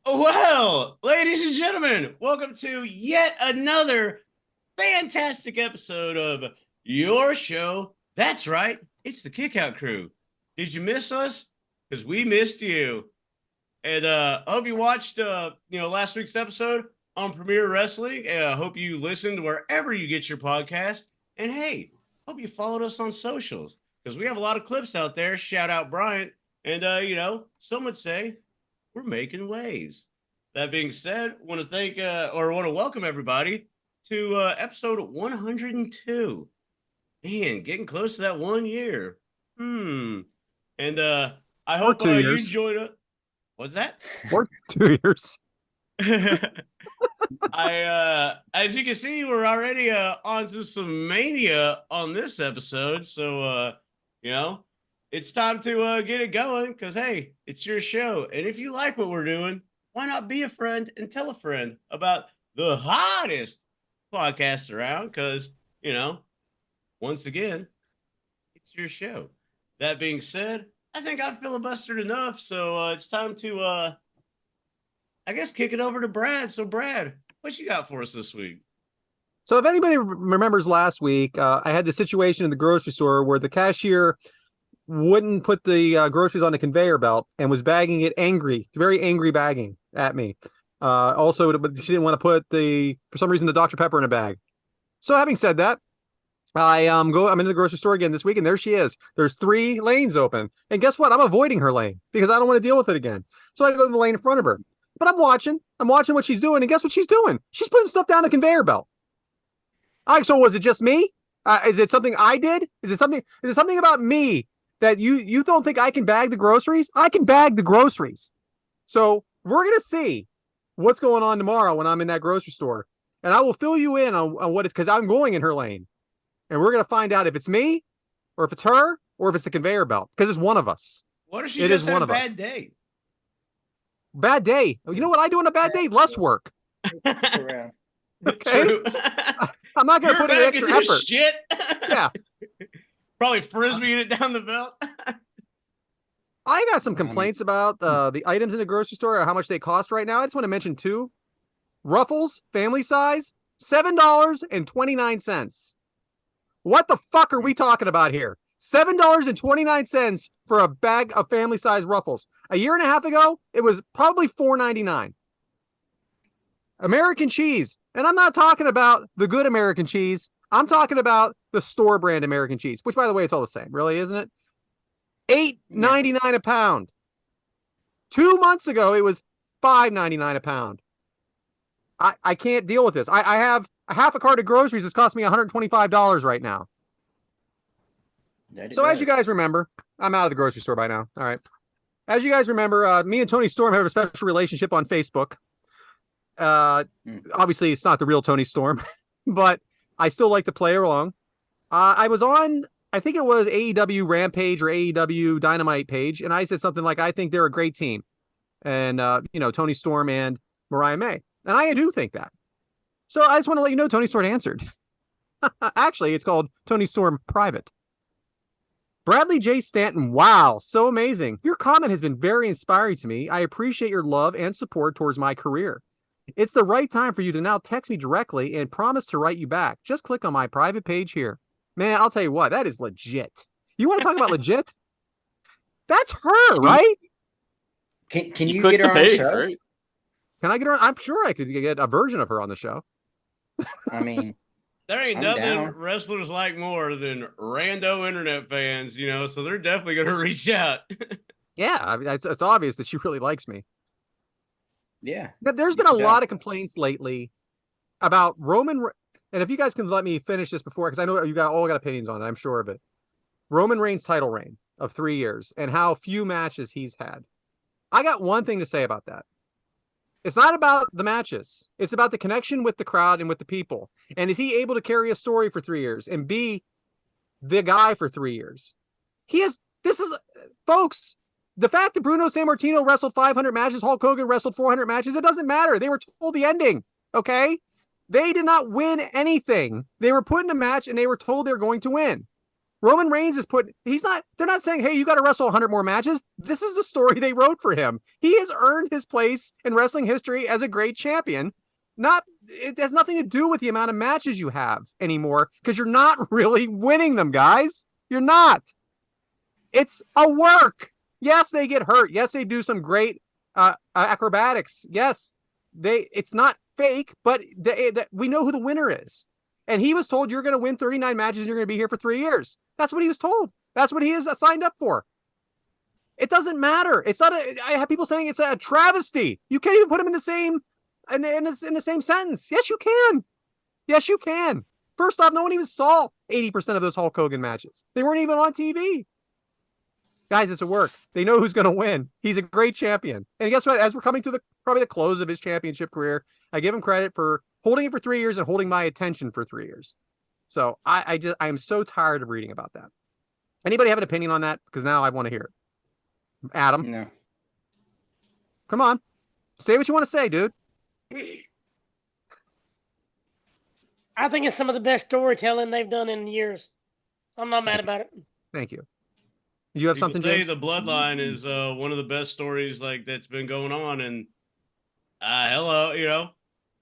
Well, ladies and gentlemen, welcome to yet another fantastic episode of your show. That's right, it's the Kickout Crew. Did you miss us? Because we missed you. And I hope you watched last week's episode on Premier Wrestling. I hope you listened wherever you get your podcast. And hey, hope you followed us on socials because we have a lot of clips out there. Shout out Bryant. And some would say we're making waves. That being said, want to thank or want to welcome everybody to episode 102. Man, getting close to that 1 year. And I Or hope two you years. join us. What's that? Or 2 years. As you can see, we're already on to some mania on this episode. So, it's time to get it going because, hey, it's your show. And if you like what we're doing, why not be a friend and tell a friend about the hottest podcast around? Because, once again, it's your show. That being said, I think I've filibustered enough. So it's time to, I guess, kick it over to Brad. So, Brad, what you got for us this week? So if anybody remembers last week, I had the situation in the grocery store where the cashier wouldn't put the groceries on the conveyor belt and was bagging it very angry bagging at me. Also, but she didn't want to put for some reason, the Dr. Pepper in a bag. So having said that, I'm in the grocery store again this week, and there she is. There's 3 lanes open. And guess what? I'm avoiding her lane because I don't want to deal with it again. So I go to the lane in front of her. But I'm watching what she's doing, and guess what she's doing? She's putting stuff down the conveyor belt. So was it just me? Is it something I did? Is it something about me that you don't think I can bag the groceries? I can bag the groceries. So we're going to see what's going on tomorrow when I'm in that grocery store. And I will fill you in on what it's, because I'm going in her lane. And we're going to find out if it's me, or if it's her, or if it's the conveyor belt, because it's one of us. What if she just had a bad day? Bad day. You know what I do on a bad day? Less work. Okay. True. I'm not going to put in extra effort. Shit. Yeah. Probably frisbeeing it down the belt. I got some complaints about the items in the grocery store, how much they cost right now. I just want to mention 2. Ruffles, family size, $7.29. What the fuck are we talking about here? $7.29 for a bag of family size Ruffles. A year and a half ago, it was probably $4.99. American cheese. And I'm not talking about the good American cheese. I'm talking about the store brand American cheese, which, by the way, it's all the same, really, isn't it? $8.99 a pound. 2 months ago, it was $5.99 a pound. I can't deal with this. I have a half a cart of groceries that's cost me $125 right now. So as you guys remember, I'm out of the grocery store by now. All right. As you guys remember, me and Tony Storm have a special relationship on Facebook. Obviously, it's not the real Tony Storm, but I still like to play along. I was on, I think it was AEW Rampage or AEW Dynamite page, and I said something like, I think they're a great team. And, Tony Storm and Mariah May. And I do think that. So I just want to let you know Tony Storm answered. Actually, it's called Tony Storm Private. Bradley J. Stanton, wow, so amazing. Your comment has been very inspiring to me. I appreciate your love and support towards my career. It's the right time for you to now text me directly and promise to write you back. Just click on my private page here. Man, I'll tell you what, that is legit. You want to talk about legit? That's her, right? Can you get her on the show? Right? Can I get her? I'm sure I could get a version of her on the show. I mean, there ain't nothing wrestlers like more than rando internet fans, so they're definitely going to reach out. Yeah, I mean, it's obvious that she really likes me. Yeah. But there's been a lot of complaints lately about Roman, and if you guys can let me finish this before, because I know you all got opinions on it, I'm sure of it. Roman Reigns' title reign of 3 years and how few matches he's had. I got one thing to say about that. It's not about the matches. It's about the connection with the crowd and with the people. And is he able to carry a story for 3 years and be the guy for 3 years? Folks, the fact that Bruno Sammartino wrestled 500 matches, Hulk Hogan wrestled 400 matches, it doesn't matter. They were told the ending, okay? They did not win anything. They were put in a match and they were told they're going to win. Roman Reigns is they're not saying, hey, you got to wrestle 100 more matches. This is the story they wrote for him. He has earned his place in wrestling history as a great champion. It has nothing to do with the amount of matches you have anymore because you're not really winning them, guys. You're not. It's a work. Yes, they get hurt. Yes, they do some great acrobatics. Yes, it's not fake, but we know who the winner is. And he was told you're going to win 39 matches and you're going to be here for 3 years. That's what he was told. That's what he is signed up for. It doesn't matter. It's not. I have people saying it's a travesty. You can't even put him in the same in the same sentence. Yes, you can. Yes, you can. First off, no one even saw 80% of those Hulk Hogan matches. They weren't even on TV. Guys, it's a work. They know who's going to win. He's a great champion. And guess what? As we're coming to probably the close of his championship career, I give him credit for holding it for 3 years and holding my attention for 3 years. So I am so tired of reading about that. Anybody have an opinion on that? Because now I want to hear it. Adam? No. Come on. Say what you want to say, dude. I think it's some of the best storytelling they've done in years. I'm not mad about it. Thank you. You have something, James? The Bloodline is one of the best stories that's been going on, and hello,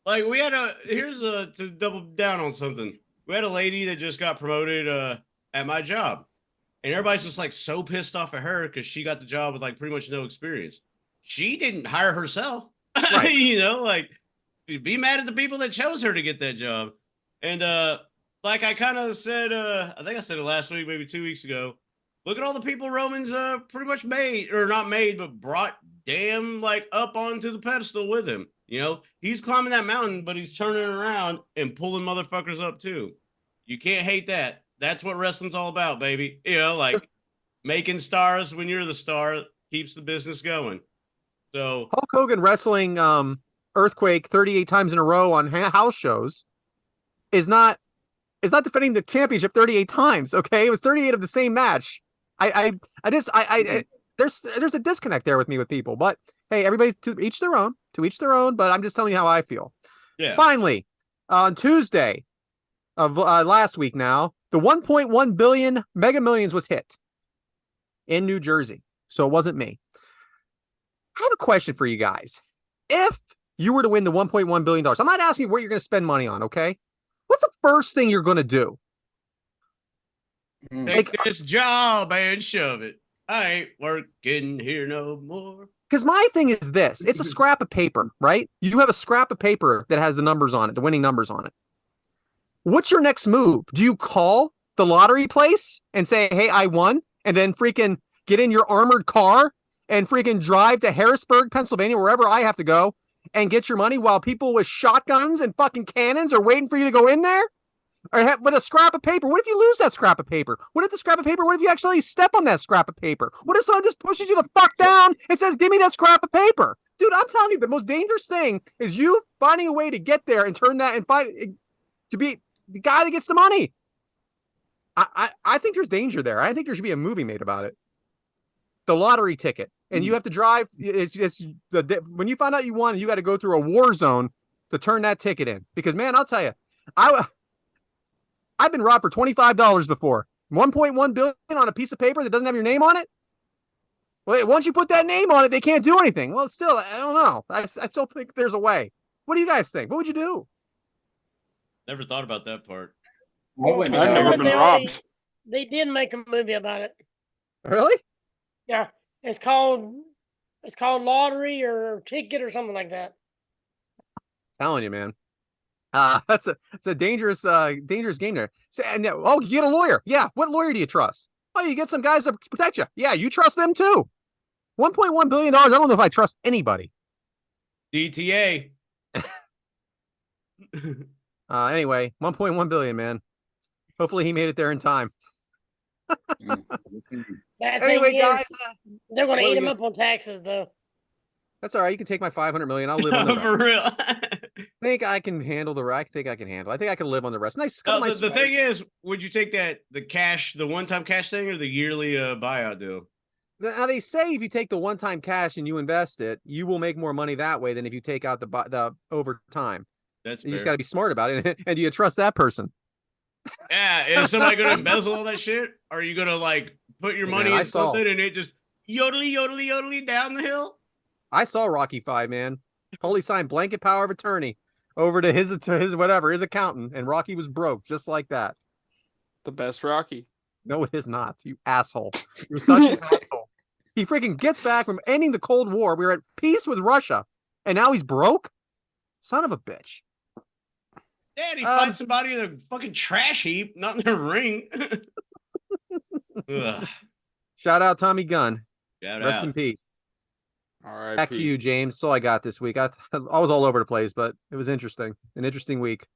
we had to double down on something. We had a lady that just got promoted at my job, and everybody's just so pissed off at her because she got the job with pretty much no experience. She didn't hire herself, right. Be mad at the people that chose her to get that job. And I kind of said, I think I said it last week, maybe 2 weeks ago. Look at all the people Roman's pretty much but brought damn up onto the pedestal with him. He's climbing that mountain, but he's turning around and pulling motherfuckers up too. You can't hate that. That's what wrestling's all about, baby. Making stars when you're the star keeps the business going. So Hulk Hogan wrestling Earthquake 38 times in a row on house shows is not defending the championship 38 times. Okay, it was 38 of the same match. There's a disconnect there with people, but hey, everybody's to each their own, but I'm just telling you how I feel. Yeah. Finally, on Tuesday of last week now, the 1.1 billion Mega Millions was hit in New Jersey. So it wasn't me. I have a question for you guys. If you were to win the $1.1 billion, I'm not asking you what you're going to spend money on, okay? What's the first thing you're going to do? Take this job and shove it. I ain't working here no more. Because my thing is this. It's a scrap of paper, right? You have a scrap of paper that has the numbers on it, the winning numbers on it. What's your next move? Do you call the lottery place and say, hey, I won? And then freaking get in your armored car and freaking drive to Harrisburg, Pennsylvania, wherever I have to go, and get your money while people with shotguns and fucking cannons are waiting for you to go in there? Or with a scrap of paper? What if you lose that scrap of paper? What if you actually step on that scrap of paper? What if someone just pushes you the fuck down and says, give me that scrap of paper? Dude, I'm telling you, the most dangerous thing is you finding a way to get there and turn that and find to be the guy that gets the money. I think there's danger there. I think there should be a movie made about it. The lottery ticket. And you have to drive. When you find out you won, you got to go through a war zone to turn that ticket in. Because, man, I'll tell you, I've been robbed for $25 before. 1.1 billion on a piece of paper that doesn't have your name on it. Well, once you put that name on it, they can't do anything. Well, still, I don't know. I still think there's a way. What do you guys think? What would you do? Never thought about that part. I've never been robbed. They did make a movie about it. Really? Yeah. It's called Lottery or Ticket or something like that. I'm telling you, man. It's a dangerous game there. You get a lawyer. Yeah. What lawyer do you trust? Oh, you get some guys to protect you. Yeah, you trust them too. $1.1 billion. I don't know if I trust anybody. DTA. Anyway, 1.1 billion, man. Hopefully he made it there in time. Anyway, guys, they're going to eat him up on taxes, though. That's all right. You can take my 500 million. I'll live on the rest. For real. I think I can handle the rest. I think I can live on the rest. Nice. The thing is, would you take the one-time cash thing or the yearly buyout deal? Now they say if you take the one-time cash and you invest it, you will make more money that way than if you take out the over time. You just got to be smart about it. And do you trust that person? Yeah, is somebody gonna embezzle all that shit? Are you gonna like put your money Man, in something and it just yodely down the hill? I saw Rocky 5, man. Holy signed blanket power of attorney over to his accountant, and Rocky was broke just like that. The best Rocky. No, it is not. You asshole. You're such an asshole. He freaking gets back from ending the Cold War. We were at peace with Russia, and now he's broke. Son of a bitch. Yeah, and he finds somebody in a fucking trash heap, not in a ring. Ugh. Shout out Tommy Gunn. Shout Rest out. in peace. All right. Back to you, James. That's all I got this week. I was all over the place, but it was interesting. An interesting week.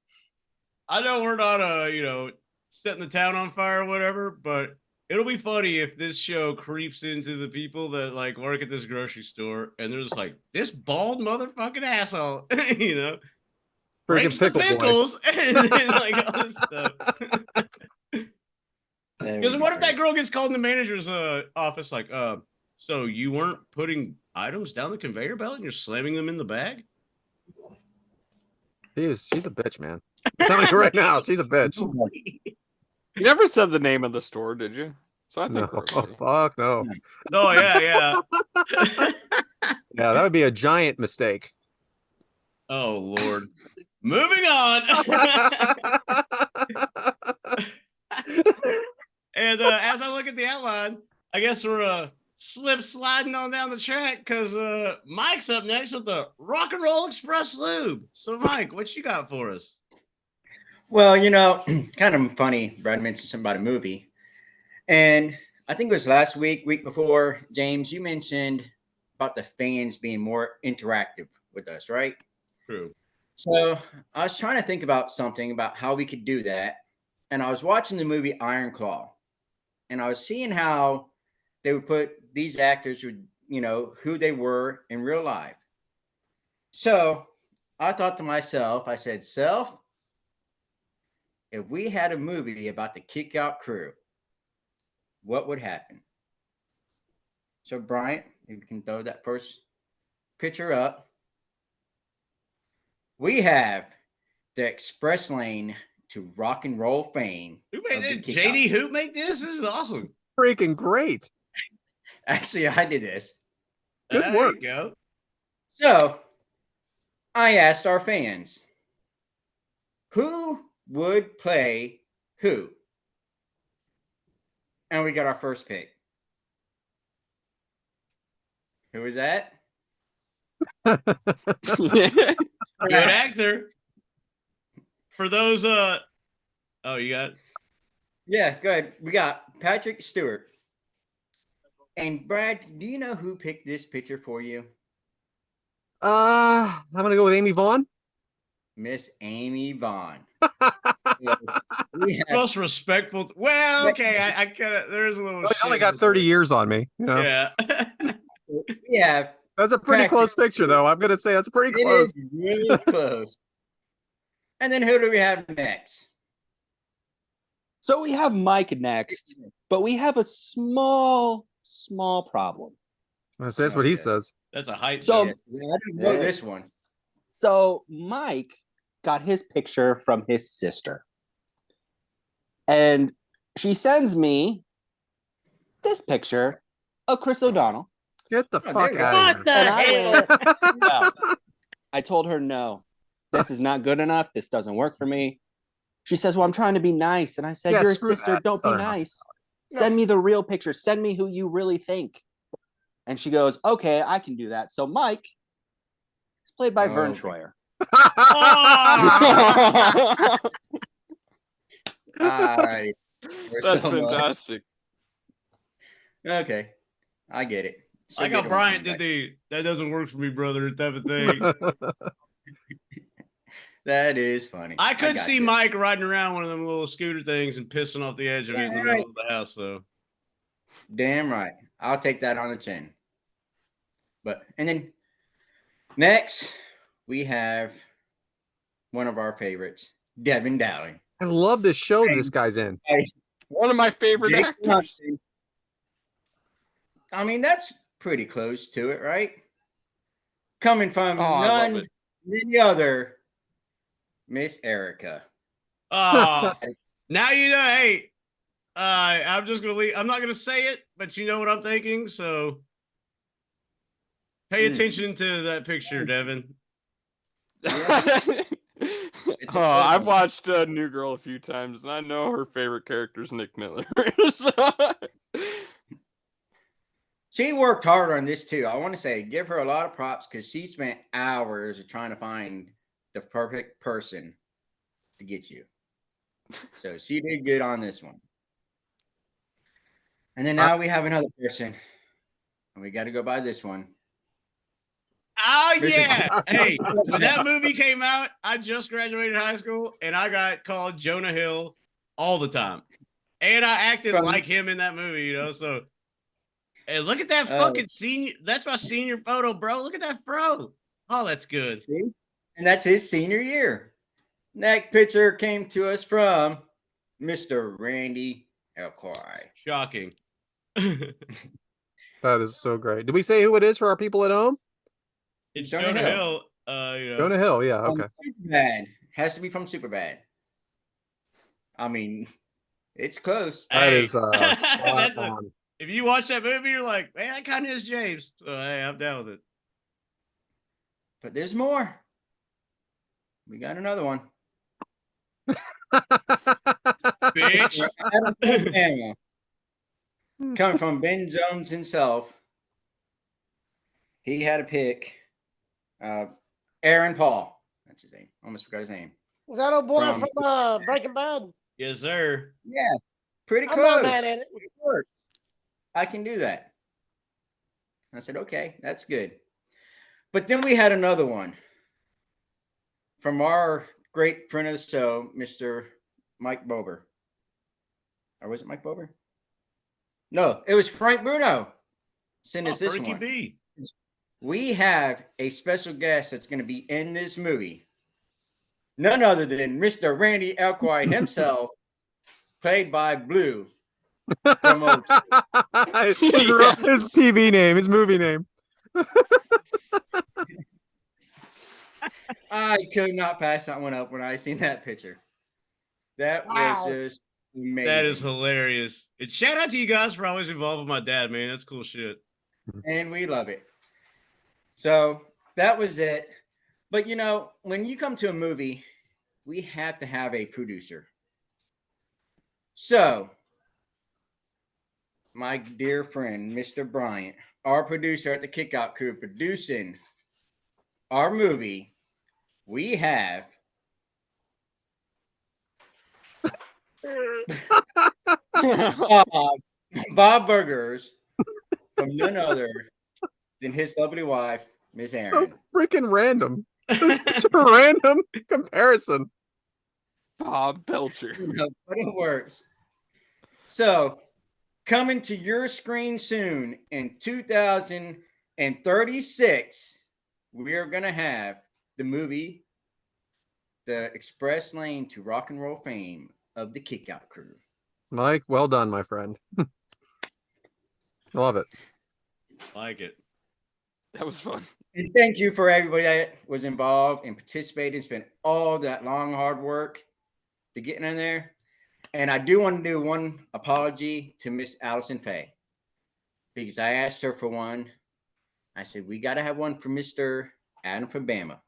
I know we're not setting the town on fire or whatever, but it'll be funny if this show creeps into the people that like work at this grocery store and they're just like, this bald motherfucking asshole, breaks the pickles and then, like all this stuff. Because what if that girl gets called in the manager's office like, so you weren't putting items down the conveyor belt and you're slamming them in the bag? She's a bitch, man. I'm telling you right now, she's a bitch. You never said the name of the store, did you? So I think no. Oh, fuck no. Oh yeah. Yeah, that would be a giant mistake. Oh Lord. Moving on. And as I look at the outline, I guess we're sliding on down the track because Mike's up next with the Rock and Roll Express Lube. So, Mike, what you got for us? Well, kind of funny. Brad mentioned something about a movie, and I think it was last week before, James, you mentioned about the fans being more interactive with us, right? True. So I was trying to think about something about how we could do that, and I was watching the movie Iron Claw, and I was seeing how they would put these actors would, who they were in real life. So I thought to myself, I said, self, if we had a movie about the Kick Out crew, what would happen? So Bryant, if you can throw that first picture up. We have the express lane to rock and roll fame. Who made it? JD Hoop make this? This is awesome. Freaking great. Actually, I did this. Good work. There you go. So I asked our fans, who would play who? And we got our first pick. Who was that? Good actor. For those oh, you got it? Yeah, good. We got Patrick Stewart. And Brad, do you know who picked this picture for you? I'm gonna go with Amy Vaughn. Miss Amy Vaughn. Most respectful. Well, okay, I kind of. There's a little. I only got 30 years on me. Yeah. Yeah. That's a pretty close picture, though. I'm gonna say that's pretty close. It is really close. And then who do we have next? So we have Mike next, but we have a small problem. That's what he says. That's a hype. So I didn't know this one. So Mike got his picture from his sister. And she sends me this picture of Chris O'Donnell. Get the fuck out of here. What the hell? I told her, no, this is not good enough. This doesn't work for me. She says, well, I'm trying to be nice. And I said, you're a sister. That. Don't be nice. Send me the real picture. Send me who you really think. And she goes, okay, I can do that. So Mike is played by Vern Troyer. All right. That's fantastic. Okay. I get it. I got Bryant did that doesn't work for me, brother, type of thing. That is funny. I could see Mike riding around one of them little scooter things and pissing off the edge of it in the middle of the house, though. Damn right. I'll take that on the chin. And then next, we have one of our favorites, Devyn Dowling. I love this show this guy's in. One of my favorite actors. I mean, that's pretty close to it, right? Coming from none than the other, Miss Erica. Oh, Now you know. Hey, I'm just gonna leave. I'm not gonna say it, but you know what I'm thinking. So pay attention to that picture, Devin. It's a I've good one. watched New Girl a few times, and I know her favorite character is Nick Miller. So- She worked hard on this too. I want to say, give her a lot of props because she spent hours trying to find the perfect person to get you. So she did good on this one. And then now we have another person, and we got to go by this one. Oh Mr. yeah. Hey, when that movie came out, I just graduated high school and I got called Jonah Hill all the time. And I acted From- like him in that movie, you know. So hey, look at that fucking senior. That's my senior photo, bro. Look at that fro. Oh, that's good. See? And that's his senior year. Next picture came to us from Mr. Randy Elcoy. Shocking. That is so great. Did we say who it is for our people at home? It's Jonah Jonah Hill. Hill. You know. Jonah Hill. Yeah. From Okay. Superbad. Has to be from Superbad. I mean, it's close. That Hey, is spot that's on. if you watch that movie, you're like, man, that kind of is James. So hey, I'm down with it. But there's more. We got another one. Bitch. Adam Alabama. Coming from Ben Jones himself. He had a pick. Aaron Paul. That's his name. Almost forgot his name. Is that old boy From- from Breaking Bad? Yes, sir. Yeah, pretty I'm close. not mad at it. It works. I can do that. I said, okay, that's good. But then we had another one from our great friend of the show, Mr. Mike Bober. Or was it Mike Bober? No, it was Frank Bruno. Send us this Frankie one. B. We have a special guest that's going to be in this movie. None other than Mr. Randy Elcoy himself, played by Blue. From old his TV name, his movie name. I could not pass that one up when I seen that picture. That was Wow. just amazing. That is hilarious. And shout out to you guys for always involved with my dad, man. That's cool shit. And we love it. So that was it. But you know, when you come to a movie, we have to have a producer. So, my dear friend, Mr. Bryant, our producer at the Kickout Crew, producing our movie, we have Bob Burgers from none other than his lovely wife, Miss So Aaron. freaking random. That's such a random comparison. Bob Belcher. But it works. So, coming to your screen soon in 2036, we are going to have the movie, The Express Lane to Rock and Roll Fame of the Kickout Crew. Mike, well done, my friend. Love it. Like it. That was fun. And thank you for everybody that was involved and participated, spent all that long, hard work to get in there. And I do want to do one apology to Miss Allison Faye, because I asked her for one. I said, we got to have one for Mr. Adam from Bama.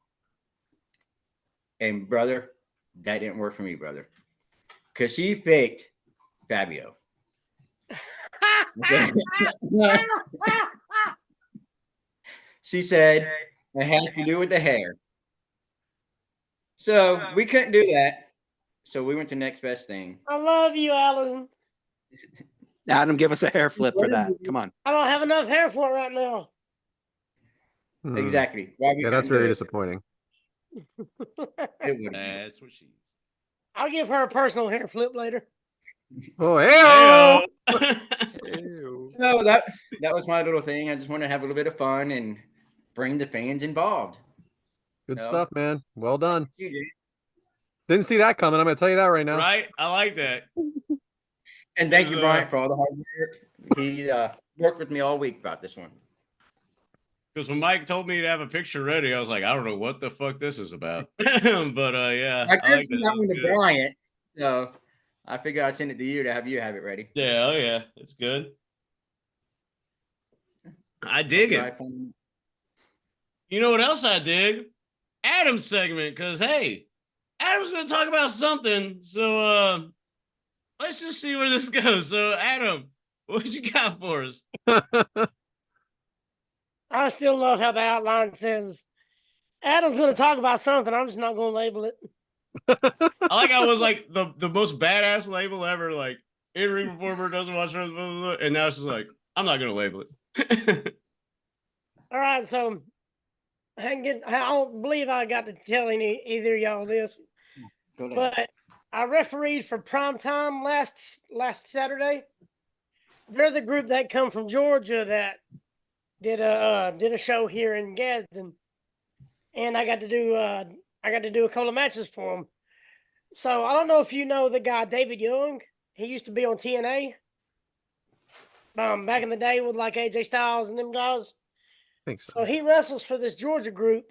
And brother, that didn't work for me, brother, because she faked Fabio. She said it has to do with the hair. So we couldn't do that. So we went to next best thing. I love you, Allison. Adam, give us a hair flip for that. Come on. I don't have enough hair for it right now. Hmm. Exactly. Why we Yeah, that's couldn't do very it. disappointing. It wouldn't. That's what she is. I'll give her a personal hair flip later. Oh, hey! Ew. No, that was my little thing. I just wanted to have a little bit of fun and bring the fans involved. Good No. stuff, man. Well done. You did. Didn't see that coming. I'm going to tell you that right now. Right? I like that. And thank you, Brian, for all the hard work. He worked with me all week about this one. Because when Mike told me to have a picture ready, I was like, I don't know what the fuck this is about. But yeah, I I did like send this. that one to Good. Bryant, so I figured I'd send it to you to have you have it ready. Yeah, oh yeah, it's good. I dig it. You know what else I dig? Adam's segment, because hey, Adam's gonna talk about something. So let's just see where this goes. So Adam, what you got for us? I still love how the outline says Adam's going to talk about something. I'm just not going to label it. I like how it was like the most badass label ever, like in-ring performer doesn't watch wrestling, blah, blah, blah, and now it's just like, I'm not gonna label it. All right, so I don't believe I got to tell either of y'all this, but I refereed for Prime Time last Saturday. They're the group that come from Georgia that did a show here in Gadsden, and I got to do a couple of matches for them. So I don't know if you know the guy David Young. He used to be on TNA. Back in the day with like AJ Styles and them guys. I think so. So he wrestles for this Georgia group,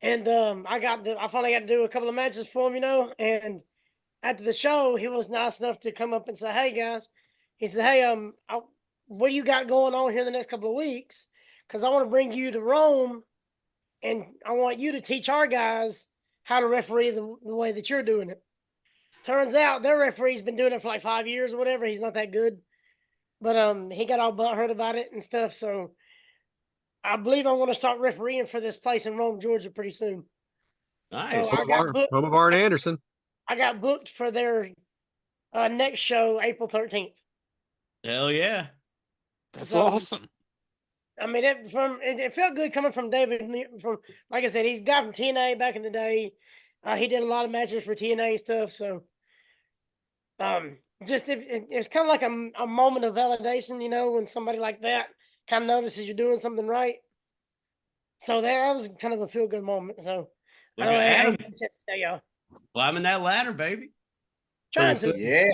and I finally got to do a couple of matches for him, And after the show, he was nice enough to come up and say, "Hey guys," he said, "Hey, what do you got going on here the next couple of weeks? Because I want to bring you to Rome, and I want you to teach our guys how to referee the way that you're doing it." Turns out their referee's been doing it for like 5 years or whatever. He's not that good, but he got all butthurt about it and stuff. So I believe I'm going to start refereeing for this place in Rome, Georgia, pretty soon. Nice. So Home of Arn Anderson. I got booked for their next show, April 13th. Hell yeah. That's So, awesome. I mean, it felt good coming from David. From like I said, he's a guy from TNA back in the day. He did a lot of matches for TNA stuff. So, just it's kind of like a moment of validation, when somebody like that kind of notices you're doing something right. So that was kind of a feel good moment. So Look I don't at know. Adam Tell y'all. climbing that ladder, baby. Trying to. Yeah.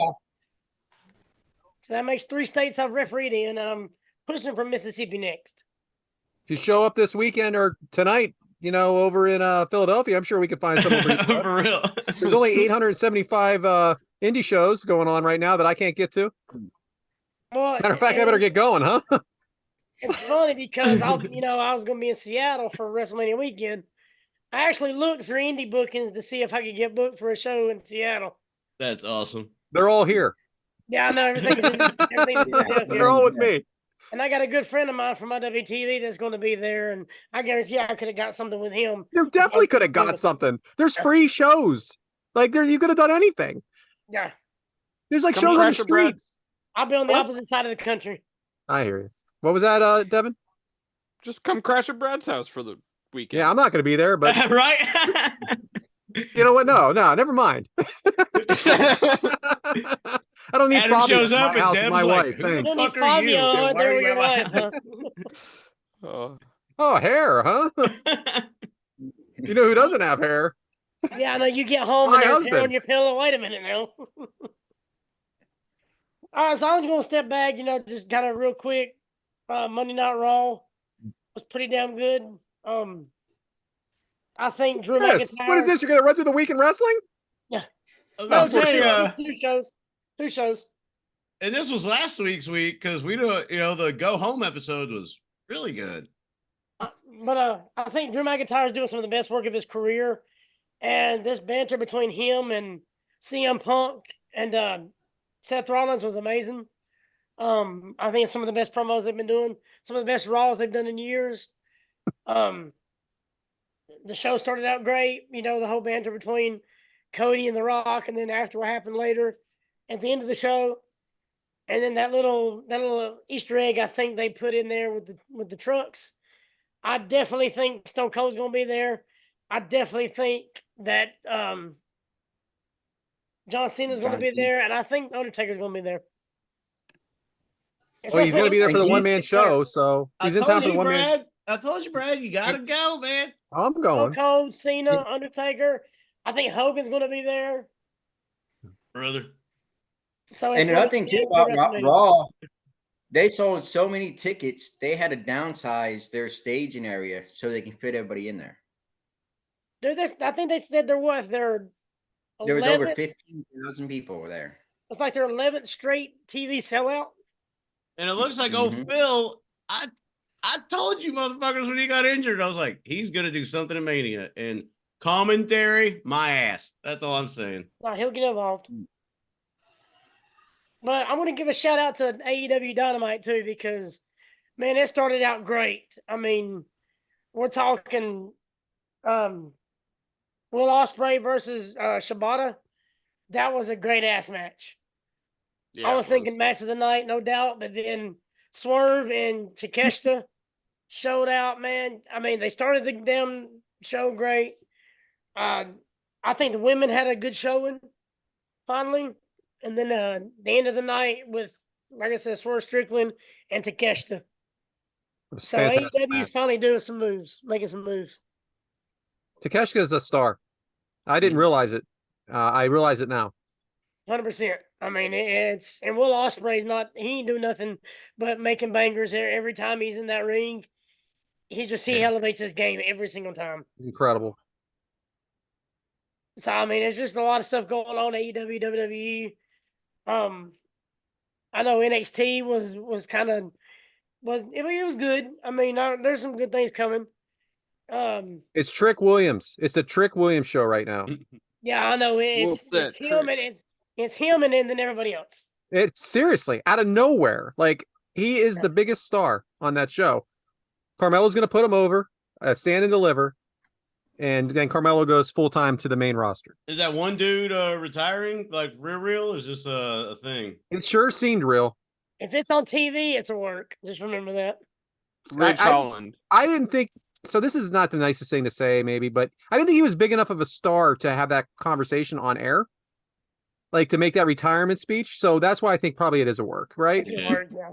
So that makes 3 states I've refereed in, and I'm pushing for Mississippi next. If you show up this weekend or tonight, over in Philadelphia, I'm sure we could find someone For real. There's only 875 indie shows going on right now that I can't get to. Well, Matter of fact, I better get going, huh? It's funny because I was going to be in Seattle for WrestleMania weekend. I actually looked for indie bookings to see if I could get booked for a show in Seattle. That's awesome. They're all here. Yeah, I know everything's in They're all with me. And I got a good friend of mine from IWTV that's going to be there, and I guarantee I could have got something with him. You definitely could have got something. There's free shows. Like you could have done anything. Yeah. There's like shows on the street. I'll be on the opposite side of the country. I hear you. What was that, Devyn? Just come crash at Brad's house for the weekend. Yeah, I'm not going to be there, but Right? you know what? No, never mind. I don't need Adam Bobby shows at up my house and with my Deb's like, wife. "Who the Thanks. fuck are you? And why are you at my Oh, Oh, hair, huh? You know who doesn't have hair? Yeah, I know you get home My and there's hair husband. on your pillow. Wait a minute now. All right, so I'm just going to step back, just kind of real quick. Monday Night Raw was pretty damn good. I think Drew McIntyre. What is this? You're going to run through the week in wrestling? Yeah. I was No, about to just say, two shows. 2 shows. and this was last week's week because we know, the go home episode was really good. But I think Drew McIntyre is doing some of the best work of his career. And this banter between him and CM Punk and Seth Rollins was amazing. I think it's some of the best promos they've been doing, some of the best Raws they've done in years. The show started out great, the whole banter between Cody and The Rock, and then after what happened later at the end of the show, and then that little Easter egg I think they put in there with the trucks. I definitely think Stone Cold's going to be there. I definitely think that John Cena's going to be there, and I think Undertaker's going to be there. Well, he's going to be there for the one-man show, so he's in town for the one-man. I told you, Brad, you got to go, man. I'm Stone going. Cold, Cena, Undertaker. I think Hogan's going to be there. Brother. So And another thing too about Raw, they sold so many tickets, they had to downsize their staging area so they can fit everybody in there. I think they said there was 11? There was over 15,000 people there. It's like their 11th straight TV sellout. And it looks like old Phil. I told you motherfuckers when he got injured, I was like, he's gonna do something in Mania. And commentary, my ass. That's all I'm saying. No, he'll get involved. But I'm going to give a shout out to AEW Dynamite too, because man, it started out great. I mean, we're talking Will Ospreay versus Shibata. That was a great ass match. Yeah, I was thinking match of the night, no doubt. But then Swerve and Takeshita showed out, man. I mean, they started the damn show great. I think the women had a good showing finally. And then the end of the night with, like I said, Swerve Strickland and Takeshita. So AEW is finally doing some moves, making some moves. Takeshita is a star. I didn't realize it. I realize it now. 100%. I mean, it's and Will Ospreay's not. He ain't do nothing but making bangers every time he's in that ring. He elevates his game every single time. Incredible. So I mean, it's just a lot of stuff going on AEW, WWE. I know NXT was kind of it was good. I mean, there's some good things coming. It's Trick Williams. It's the Trick Williams show right now. Yeah, I know it's him and it's him and then everybody else. It's seriously out of nowhere. Like he is the biggest star on that show. Carmelo's going to put him over, stand and deliver, and then Carmelo goes full time to the main roster. Is that one dude retiring like real? Or is this a thing? It sure seemed real. If it's on TV, it's a work. Just remember that. Ridge Holland. I didn't think so. This is not the nicest thing to say, maybe, but I didn't think he was big enough of a star to have that conversation on air, like to make that retirement speech. So that's why I think probably it is a work, right? It's a work, yeah.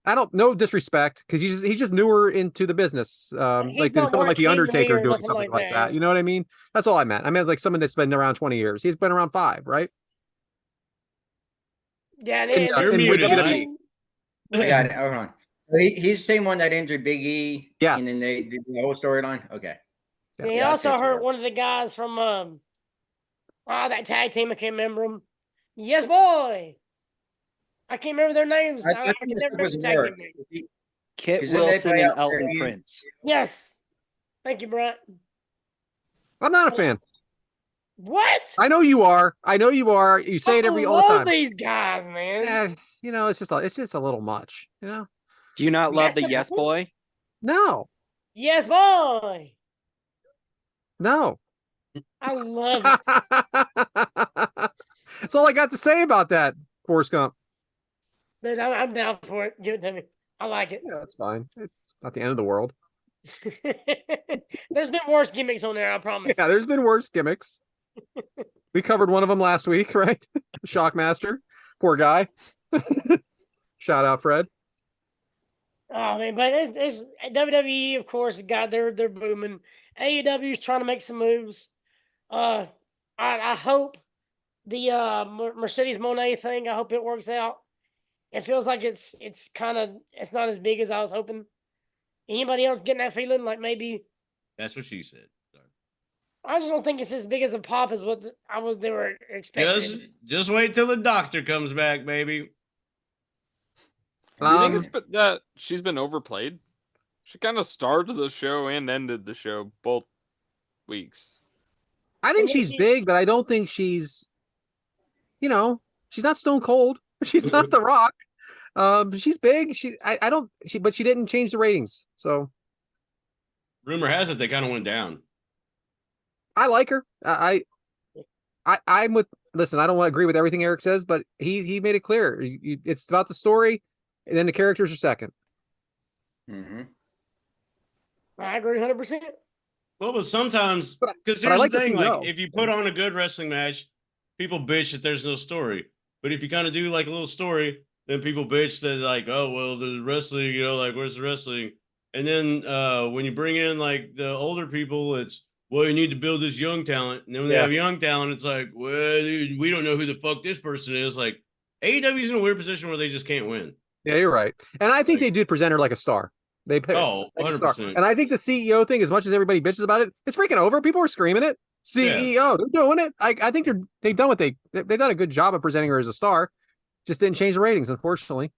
I don't no disrespect because he's just newer into the business, like than someone like the Undertaker doing something like that. You know what I mean? That's all I meant. I meant like someone that's been around 20 years. He's been around 5, right? Yeah, You're muted. I got it. Hold on. He's the same one that injured Big E. Yes. And then they did the whole storyline. Okay. Yeah, he also hurt one of the guys from that tag team. I can't remember them. Yes, boy. I can't remember their names. I can never remember the tag team names. Kit Wilson and Elton Prince. Yes. Thank you, Brett. I'm not a fan. What? I know you are. You say it all the time. I love these guys, man. Yeah, you know, it's just a little much, you know? Do you not love the Yes Boy? No. Yes, boy. No. I love it. That's all I got to say about that, Forrest Gump. Dude, I'm down for it. Give it to me. I like it. Yeah, that's fine. It's not the end of the world. There's been worse gimmicks on there, I promise. Yeah, there's been worse gimmicks. We covered one of them last week, right? Shockmaster. Poor guy. Shout out, Fred. Oh man, but it's WWE, of course, God, they're booming. AEW is trying to make some moves. I hope the Mercedes Moné thing, I hope it works out. It feels like it's not as big as I was hoping. Anybody else getting that feeling? Like maybe That's what she said. Sorry. I just don't think it's as big as a pop as what they were expecting. Just wait till the doctor comes back, baby. Do you think it's that she's been overplayed? She kind of started the show and ended the show both weeks. I think she's big, but I don't think she's, she's not Stone Cold. She's not The Rock. She's big. But she didn't change the ratings. So Rumor has it they kind of went down. I like her. I'm with. Listen, I don't want to agree with everything Eric says, but he made it clear. It's about the story, and then the characters are second. Mm-hmm. I agree 100%. Well, but sometimes, because here's the thing, like if you put on a good wrestling match, people bitch that there's no story. But if you kind of do like a little story, then people bitch that like, oh, well, the wrestling, like where's the wrestling? And then when you bring in like the older people, it's, well, you need to build this young talent. And then when they have young talent, it's like, well, dude, we don't know who the fuck this person is. Like AEW's in a weird position where they just can't win. Yeah, you're right. And I think they did present her like a star. They picked 100%. And I think the CEO thing, as much as everybody bitches about it, it's freaking over. People are screaming it. CEO. They're doing it. I think they've done what they've done a good job of presenting her as a star. Just didn't change the ratings, unfortunately.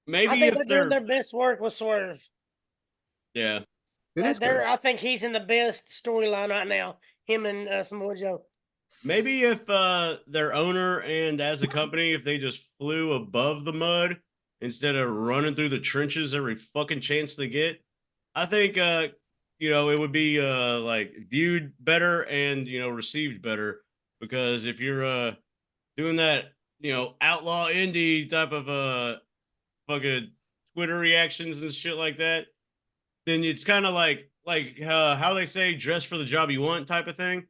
Maybe I think if they're doing their best work with Swerve. yeah. I think he's in the best storyline right now. Him and Samoa Joe. Maybe if their owner and as a company, if they just flew above the mud instead of running through the trenches every fucking chance they get, I think it would be like viewed better and received better. Because if you're doing that, outlaw indie type of fucking Twitter reactions and shit like that, then it's kind of like how they say dress for the job you want type of thing.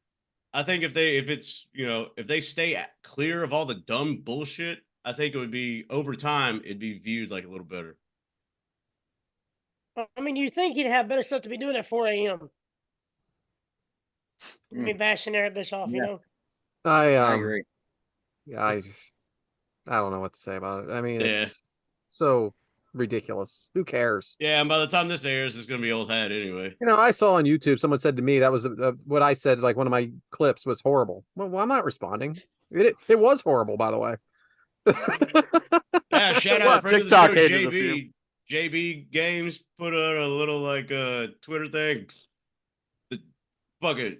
I think if they stay clear of all the dumb bullshit, I think it would be over time it'd be viewed like a little better. I mean, you think he'd have better stuff to be doing at 4 a.m. Be bashing Eric Bischoff, I agree. Yeah, I don't know what to say about it. I mean, Yeah. it's so ridiculous. Who cares? Yeah, and by the time this airs, it's gonna be old hat anyway. I saw on YouTube someone said to me that was what I said. Like one of my clips was horrible. Well, I'm not responding. It was horrible, by the way. Yeah, shout out friend TikTok of the show, hated a few. JB Games put out a little Twitter thing. The fucking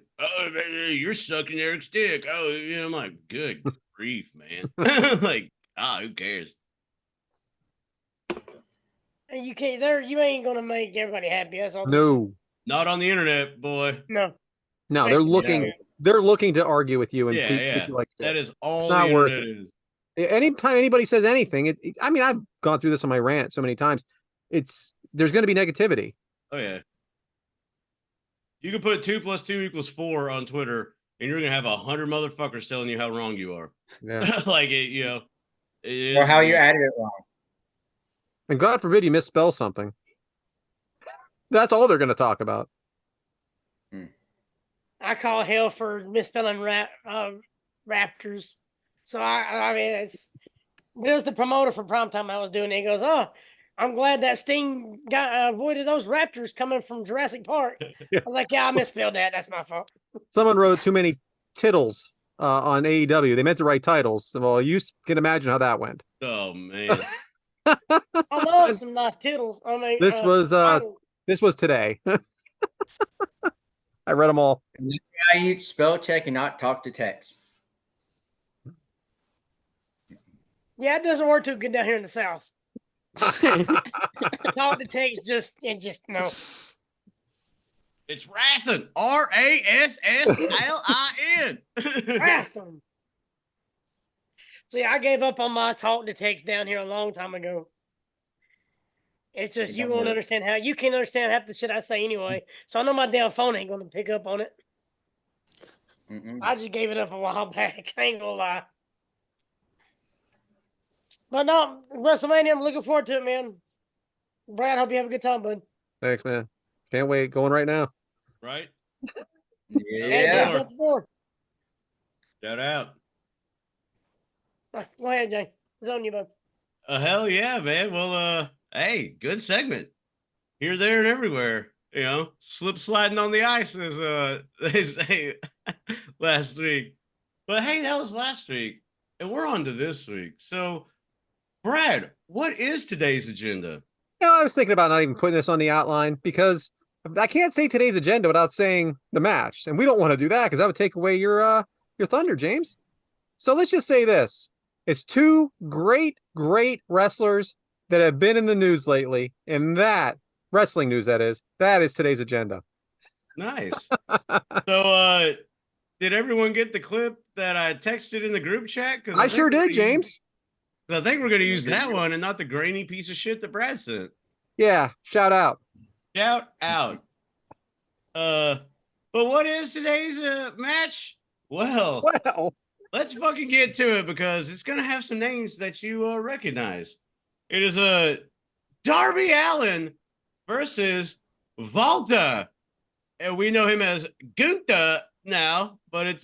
you're sucking Eric's dick. Oh, I'm like, good grief, man. Like, who cares? And you can't. You ain't gonna make everybody happy. That's all. No, Not on the internet, boy. No. they're Especially looking. now. They're looking to argue with you and Yeah, teach you like that is all It's the not worth internet is. Anytime anybody says anything, I mean, I've gone through this on my rant so many times. There's going to be negativity. Oh yeah. You can put 2 + 2 = 4 on Twitter, and you're gonna have 100 motherfuckers telling you how wrong you are. Yeah. Like it, Or how you added it wrong. And God forbid you misspell something. That's all they're going to talk about. I call hell for misspelling Raptors. So I mean, there's the promoter for Primetime I was doing it. He goes, "Oh, I'm glad that Sting avoided those Raptors coming from Jurassic Park." Yeah. I was like, "Yeah, I misspelled that. That's my fault." Someone wrote too many tittles on AEW. They meant to write titles. Well, you can imagine how that went. Oh man. I love some nice tittles. I mean, This was titles. this was today. I read them all. I use spell check and not talk to text. Yeah, it doesn't work too good down here in the South. Talk to text just no. It's Rassin. RASSLIN. Awesome. So yeah, I gave up on my talk to text down here a long time ago. It's just you won't understand how you can't understand half the shit I say anyway. So I know my damn phone ain't gonna pick up on it. I just gave it up a while back. I ain't gonna lie. But no, WrestleMania, I'm looking forward to it, man. Brad, hope you have a good time, bud. Thanks, man. Can't wait. Going right now. Right? Yeah. Out the door. Shout out. Go ahead, Jay. It's on you, bud. Hell yeah, man. Well, hey, good segment. Here, there, and everywhere. Slip sliding on the ice, as they say last week. But hey, that was last week, and we're on to this week. So, Brad, what is today's agenda? I was thinking about not even putting this on the outline because I can't say today's agenda without saying the match, and we don't want to do that because that would take away your thunder, James. So let's just say this: it's two great wrestlers that have been in the news lately, and that wrestling news that is today's agenda. Nice. So, did everyone get the clip that I texted in the group chat? Because I sure did, James. I think we're going to use that one and not the grainy piece of shit that Brad sent. Yeah, shout out. Shout out. But what is today's match? Well, let's fucking get to it because it's going to have some names that you recognize. It is Darby Allin versus Walter. And we know him as Gunther now, but it's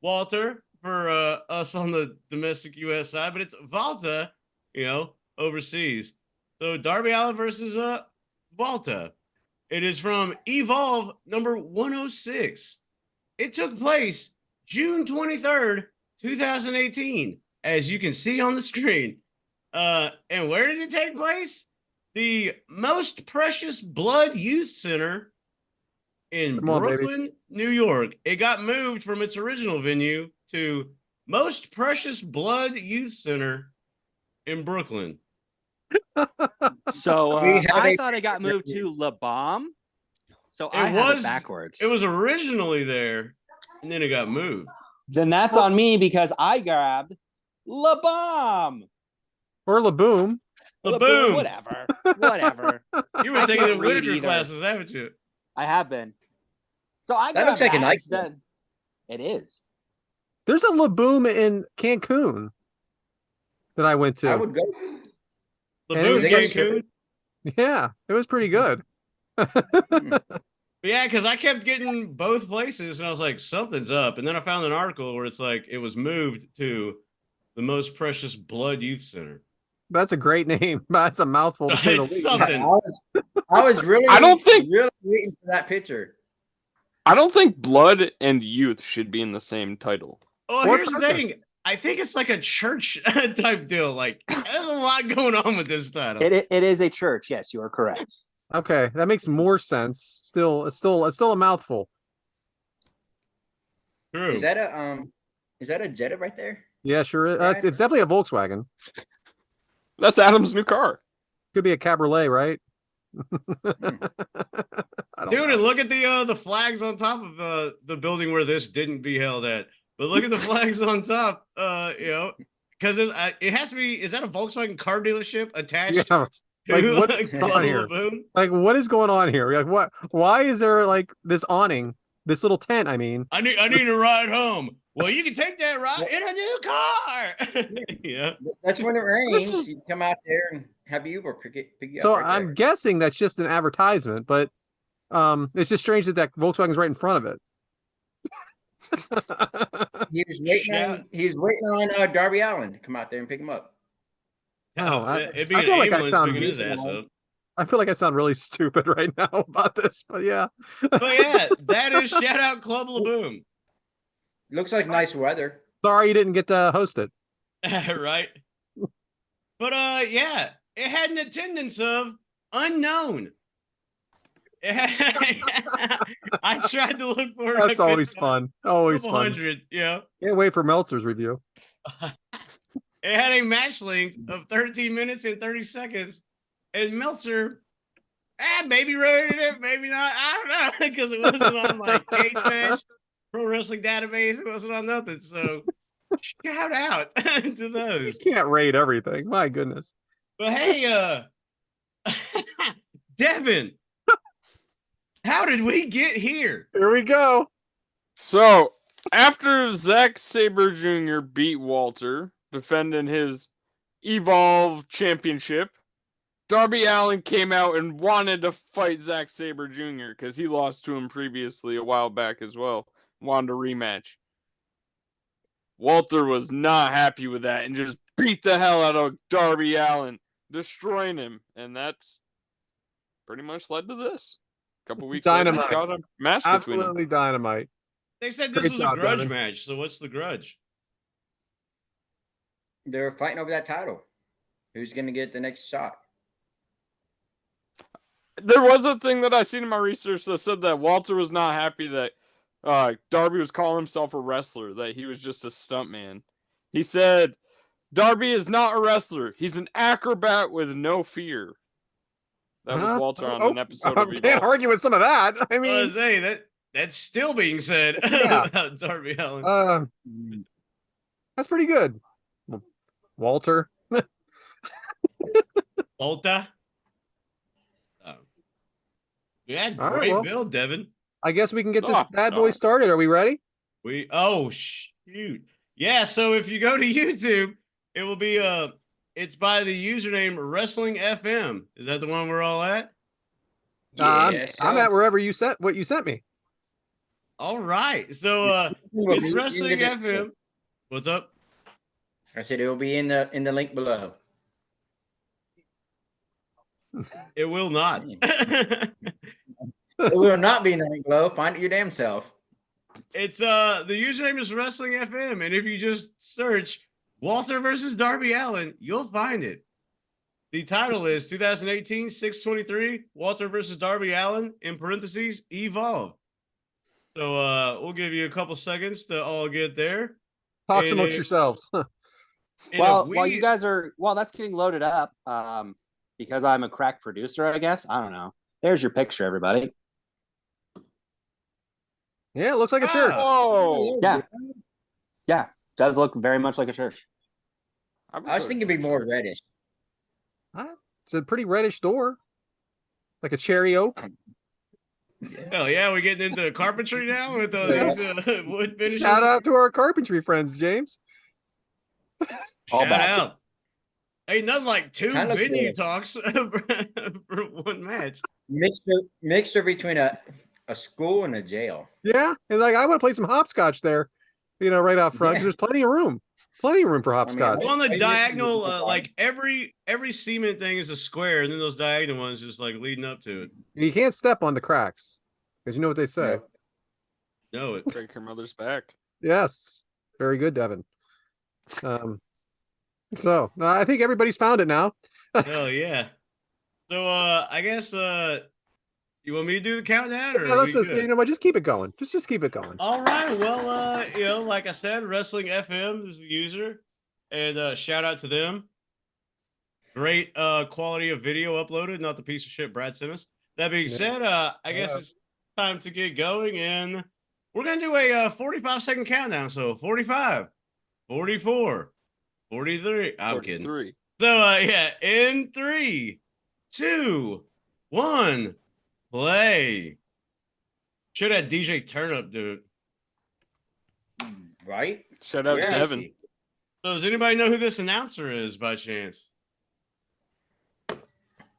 Walter for us on the domestic US side, but it's Walter, overseas. So Darby Allin versus Walter. It is from Evolve number 106. it took place June 23rd, 2018, as you can see on the screen. And where did it take place? The Most Precious Blood Youth Center in Come on, baby. Brooklyn, New York. It got moved from its original venue to Most Precious Blood Youth Center in Brooklyn. So We have I a- thought it got moved to La Bombe. So I It have was it backwards. It was originally there, and then it got moved. Then that's on me because I grabbed La Bombe. Or Laboom. La Boom. Whatever. Whatever. You were I taking the can't read Whitaker either. classes, haven't you? I have been. So I That looks grabbed like a that nice instead. It is. There's a Laboom in Cancun that I went to. I would go. The And it Boom was Cancun. Yeah, it was pretty good. But yeah, because I kept getting both places, and I was like, something's up. And then I found an article where it's like it was moved to the Most Precious Blood Youth Center. That's a great name. That's a mouthful to say the It's least. something. I was really, I don't think- really waiting for that picture. I don't think blood and youth should be in the same title. Oh, Or here's the thing. purpose. I think it's like a church type deal. Like, there's a lot going on with this title. It is a church. Yes, you are correct. Okay, that makes more sense. Still, it's still a mouthful. True. Is that a Jetta right there? Yeah, sure. Right. It's definitely a Volkswagen. That's Adam's new car. Could be a cabriolet, right? I don't Dude, know. and look at the flags on top of the building where this didn't be held at. But look at the flags on top. Because it has to be. Is that a Volkswagen car dealership attached Yeah, like, to what's a going Club on here? Laboom? like what is going on here? Like what? Why is there like this awning, this little tent? I mean, I need a ride home. Well, you can take that ride in a new car. Yeah. That's when it rains. You come out there and have Uber pick you so up. Right I'm there. guessing that's just an advertisement, but it's just strange that Volkswagen's right in front of it. He was waiting on Darby Allin to come out there and pick him up. It'd be I an feel like I ambulance sound picking his ass up. I feel like I sound really stupid right now about this, but yeah. But yeah, that is shout out Club Laboom. Looks like nice weather. Sorry you didn't get to host it. Right. But yeah, it had an attendance of unknown. I tried to look for That's always fun. Always fun. 100, yeah. Can't wait for Meltzer's review. It had a match length of 13 minutes and 30 seconds. And Meltzer, maybe rated it, maybe not. I don't know, because it wasn't on like Cage Match, Pro Wrestling Database. It wasn't on nothing. So shout out to You those. can't rate everything. My goodness. But hey, Devyn, how did we get here? Here we go. So after Zack Sabre Jr. beat Walter, defending his Evolve Championship, Darby Allin came out and wanted to fight Zack Sabre Jr. because he lost to him previously a while back as well. Wanted a rematch. Walter was not happy with that and just beat the hell out of Darby Allin, destroying him. And that's pretty much led to this. A couple weeks Dynamite. later, got a match between them. Absolutely dynamite. They said this Great was job, a grudge Devyn. match. So what's the grudge? They're fighting over that title. Who's going to get the next shot? There was a thing that I seen in my research that said that Walter was not happy that Darby was calling himself a wrestler, that he was just a stuntman. He said, Darby is not a wrestler. He's an acrobat with no fear. That was Walter on an episode of I can't Evolve. argue with some of that. I I mean, was saying that's still being said Yeah. about Darby Allin. that's pretty good. Walter. Volta. Yeah, All right, great well. build, Devyn. I guess we can get this Oh, bad no. boy started. Are we ready? Shoot. Yeah, so if you go to YouTube, it will be it's by the username Wrestling FM. Is that the one we're all at? I'm at wherever you sent what you sent me. All right. So it's Wrestling FM. What's up? I said it will be in the link below. It will not. It will not be in the link below. Find it your damn self. It's the username is Wrestling FM, and if you just search Walter versus Darby Allin, you'll find it. The title is 2018 623 Walter versus Darby Allin in parentheses Evolve. So we'll give you a couple seconds to all get there. Talk And amongst if- yourselves. and Well, if while you guys are that's getting loaded up, because I'm a crack producer, I guess. I don't know. There's your picture, everybody. Yeah, it looks like a church. Oh, Yeah, does look very much like a church. I was thinking it'd be more reddish. It's a pretty reddish door, like a cherry oak. Hell yeah, we're getting into carpentry now with these wood finishes. Shout out to our carpentry friends, James. All Shout back. out. Ain't nothing like two Kinda venue cool. talks for one match. Mixture between a school and a jail. Yeah, and like I want to play some hopscotch there, right out front. 'Cause there's plenty of room for hopscotch. On the I diagonal, usually- like every cement thing is a square, and then those diagonal ones just like leading up to it. You can't step on the cracks because you know what they say. Nope. Know it. break her mother's back. Yes, very good, Devyn. So I think everybody's found it now. Hell yeah. So I guess you want me to do the countdown or Yeah, are let's we just good? just keep it going. Just keep it going. All right. Well, like I said, Wrestling FM is the user, and shout out to them. Great quality of video uploaded, not the piece of shit Brad sent us. That being said, I guess it's time to get going, and we're gonna do a 45-second countdown. So 45, 44, 43. I'm kidding. 43. So yeah, in 3, 2, 1, play. Should have DJ Turnup do it. Right? Shout out Yeah. Devin. So does anybody know who this announcer is by chance?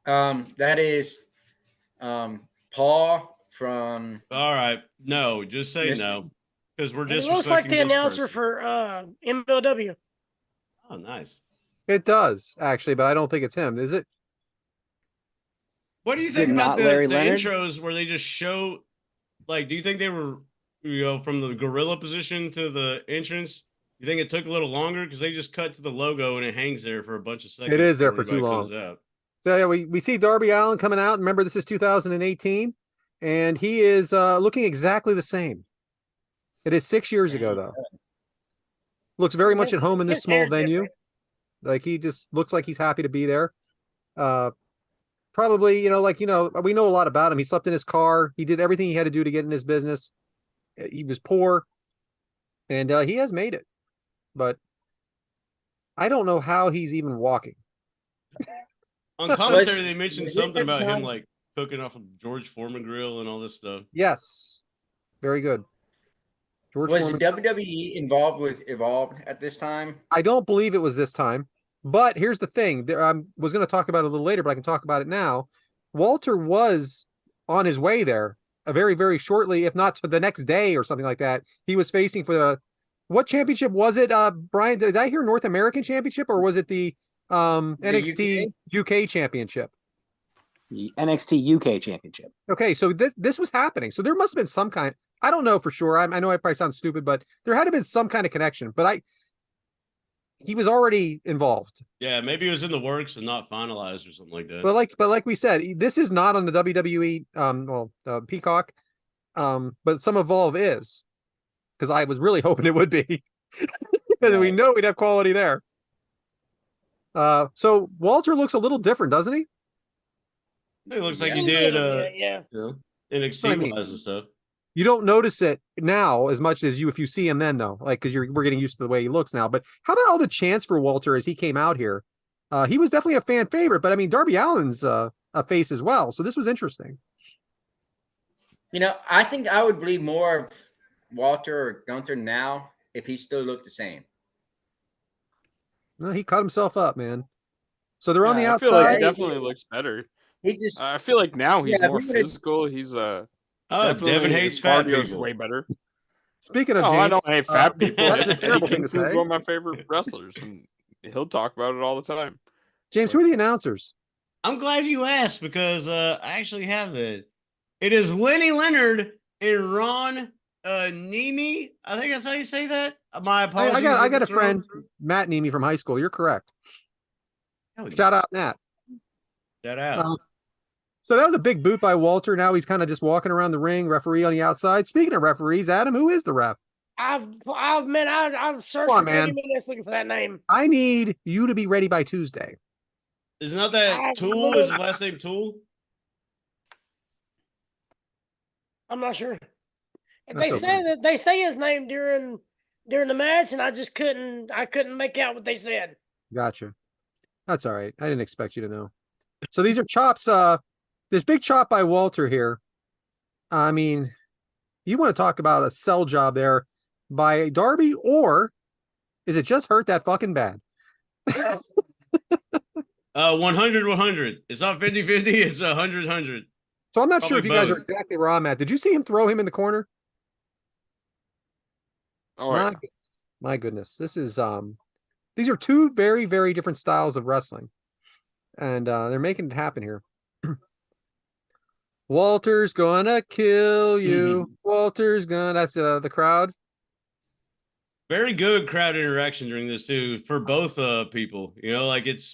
That is Paul from All right, no, just say Yes. no, because we're It just looks like the announcer for MLW. Oh, nice. It does actually, but I don't think it's him. Is it? What do you Is think it about not the Larry Leonard? intros where they just show, like, do you think they were, from the gorilla position to the entrance? You think it took a little longer because they just cut to the logo and it hangs there for a bunch of seconds? It is there before for too everybody long. comes out? So yeah, we see Darby Allin coming out. Remember, this is 2018, and he is looking exactly the same. It is 6 years ago, though. Looks very much at home in this His small hair's venue. different. Like he just looks like he's happy to be there. Probably, we know a lot about him. He slept in his car. He did everything he had to do to get in his business. He was poor, and he has made it. But I don't know how he's even walking. On commentary, they Was mentioned this something about him everyone- like cooking off of George Foreman grill and all this stuff. Yes, very good. George Was Foreman. WWE involved with Evolved at this time? I don't believe it was this time. But here's the thing. I was going to talk about it a little later, but I can talk about it now. Walter was on his way there very, very shortly, if not to the next day or something like that. He was facing for what championship was it, Brian? Did I hear North American Championship or was it the NXT UK Championship? The NXT UK Championship. Okay, so this was happening. So there must have been some kind. I don't know for sure. I know I probably sound stupid, but there had to have been some kind of connection. But he was already involved. Yeah, maybe it was in the works and not finalized or something like that. But like we said, this is not on the WWE Peacock, but some Evolve is, because I was really hoping it would be, and we know we'd have quality there. So Walter looks a little different, doesn't he? It looks like Yeah. you did Yeah. NXT I mean, wise and stuff. You don't notice it now as much as if you see him then, though, like because we're getting used to the way he looks now. But how about all the chants for Walter as he came out here? He was definitely a fan favorite, but I mean Darby Allin's a face as well, so this was interesting. I think I would believe more of Walter or Gunther now if he still looked the same. No, he cut himself up, man. So they're on the Yeah, I feel like outside. he definitely looks better. He just I feel like now he's Yeah, more we would've- physical. He's Oh, definitely Devin his hates fat cardio's people. way better. Speaking of No, James, I don't hate fat people. that's a Eddie terrible thing to Kingston's say. one of my favorite wrestlers, and he'll talk about it all the time. James, who are the announcers? I'm glad you asked because I actually have that. It is Lenny Leonard and Ron Nimi. I think that's how you say that. My apologies. I if got a it's wrong. friend, Matt Nemi from high school. You're correct. Hell yeah. Shout out, Matt. Shout out. So that was a big boot by Walter. Now he's kind of just walking around the ring, referee on the outside. Speaking of referees, Adam, who is the ref? I've searched Come on, for 30 man. minutes looking for that name. I need you to be ready by Tuesday. Isn't that I- Tool? Is his last name Tool? I'm not sure. That's okay. They say his name during the match, and I just couldn't make out what they said. Gotcha. That's all right. I didn't expect you to know. So these are chops. This big chop by Walter here. I mean, you want to talk about a sell job there by Darby, or is it just hurt that fucking bad? 100-100. It's not 50-50. It's 100-100. So I'm not sure if you Probably guys are both. exactly where I'm at. Did you see him throw him in the corner? Oh, yeah. My goodness. This is these are two very, very different styles of wrestling. And they're making it happen here. Walter's gonna kill you. Walter's gonna. That's the crowd. Very good crowd interaction during this too for both people. You know, like it's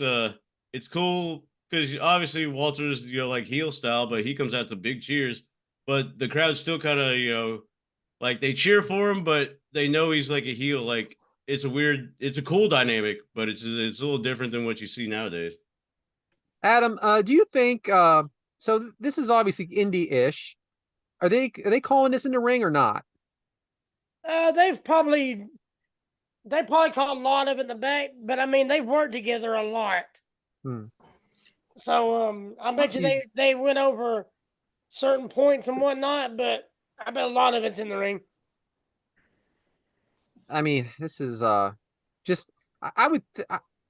cool because obviously Walter's like heel style, but he comes out to big cheers. But the crowd still kind of like they cheer for him, but they know he's like a heel. Like it's a cool dynamic, but it's a little different than what you see nowadays. Adam, do you think so this is obviously indie-ish. Are they calling this in the ring or not? They probably caught a lot of it in the back, but I mean they've worked together a lot. So I bet you they went over certain points and whatnot, but I bet a lot of it's in the ring. I mean, this is just I would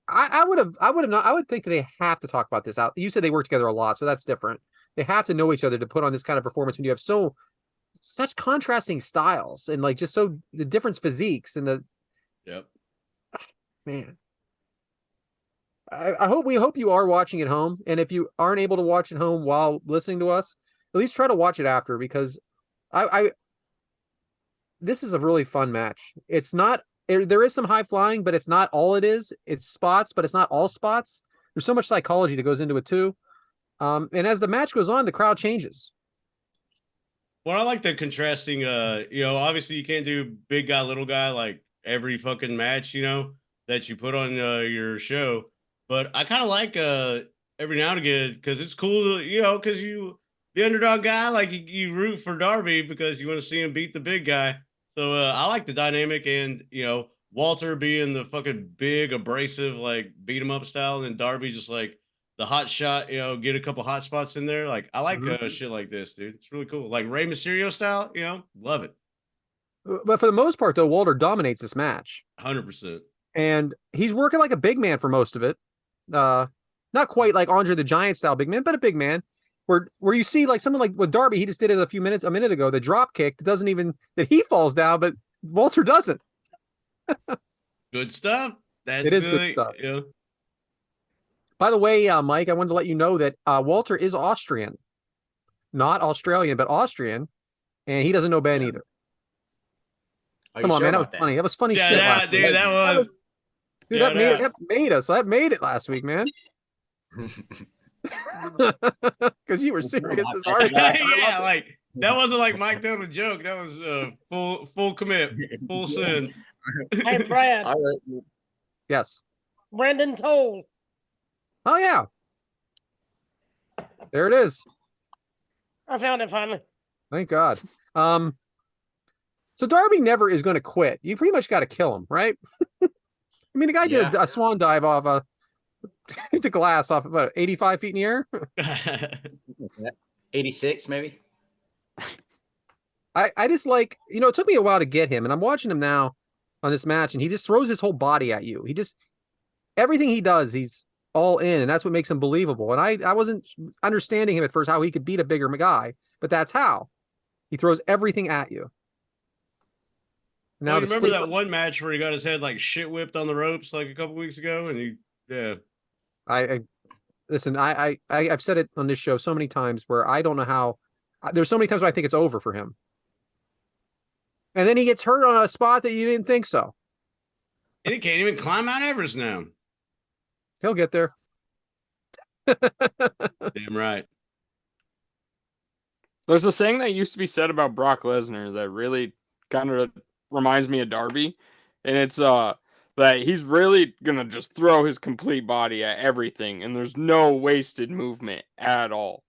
I would have not. I would think they have to talk about this out. You said they work together a lot, so that's different. They have to know each other to put on this kind of performance when you have such contrasting styles and like just so the different physiques and the Yep. man. We hope you are watching at home, and if you aren't able to watch at home while listening to us, at least try to watch it after because this is a really fun match. It's not. There is some high flying, but it's not all it is. It's spots, but it's not all spots. There's so much psychology that goes into it too. And as the match goes on, the crowd changes. Well, I like the contrasting. Obviously you can't do big guy, little guy like every fucking match, that you put on your show. But I kind of like every now and again because it's cool, because the underdog guy, like you root for Darby because you want to see him beat the big guy. So I like the dynamic and, Walter being the fucking big, abrasive, like beat him up style. And then Darby just like the hot shot, get a couple hot spots in there. Like I like shit like this, dude. It's really cool. Like Rey Mysterio style, love it. But for the most part, though, Walter dominates this match. 100%. And he's working like a big man for most of it. Not quite like Andre the Giant style big man, but a big man. Where you see like someone like with Darby, he just did it a minute ago. The drop kick doesn't even that he falls down, but Walter doesn't. Good stuff. It is good stuff. Yeah. By the way, Mike, I wanted to let you know that Walter is Austrian, not Australian, but Austrian, and he doesn't know Ben either. Come on, man, that was funny. That was funny shit last week. Dude, that was. Dude, that made it last week, man. Because you were serious as hard. Yeah, like that wasn't like Mike telling a joke. That was full commit, full sin. Hey, Brad. Yes. Brandon Toll. Oh yeah. There it is. I found it finally. Thank God. So Darby never is going to quit. You pretty much got to kill him, right? I mean, the guy did a swan dive off the glass off about 85 feet in the air. 86 maybe. I just like, it took me a while to get him, and I'm watching him now on this match, and he just throws his whole body at you. Everything he does, he's all in, and that's what makes him believable. And I wasn't understanding him at first, how he could beat a bigger guy, but that's how. He throws everything at you. Now, remember that one match where he got his head like shit whipped on the ropes like a couple weeks ago, and listen. I've said it on this show so many times where I don't know how. There's so many times where I think it's over for him. And then he gets hurt on a spot that you didn't think so. And he can't even climb Mount Everest now. He'll get there. Damn right. There's a saying that used to be said about Brock Lesnar that really kind of reminds me of Darby, and it's that he's really gonna just throw his complete body at everything, and there's no wasted movement at all.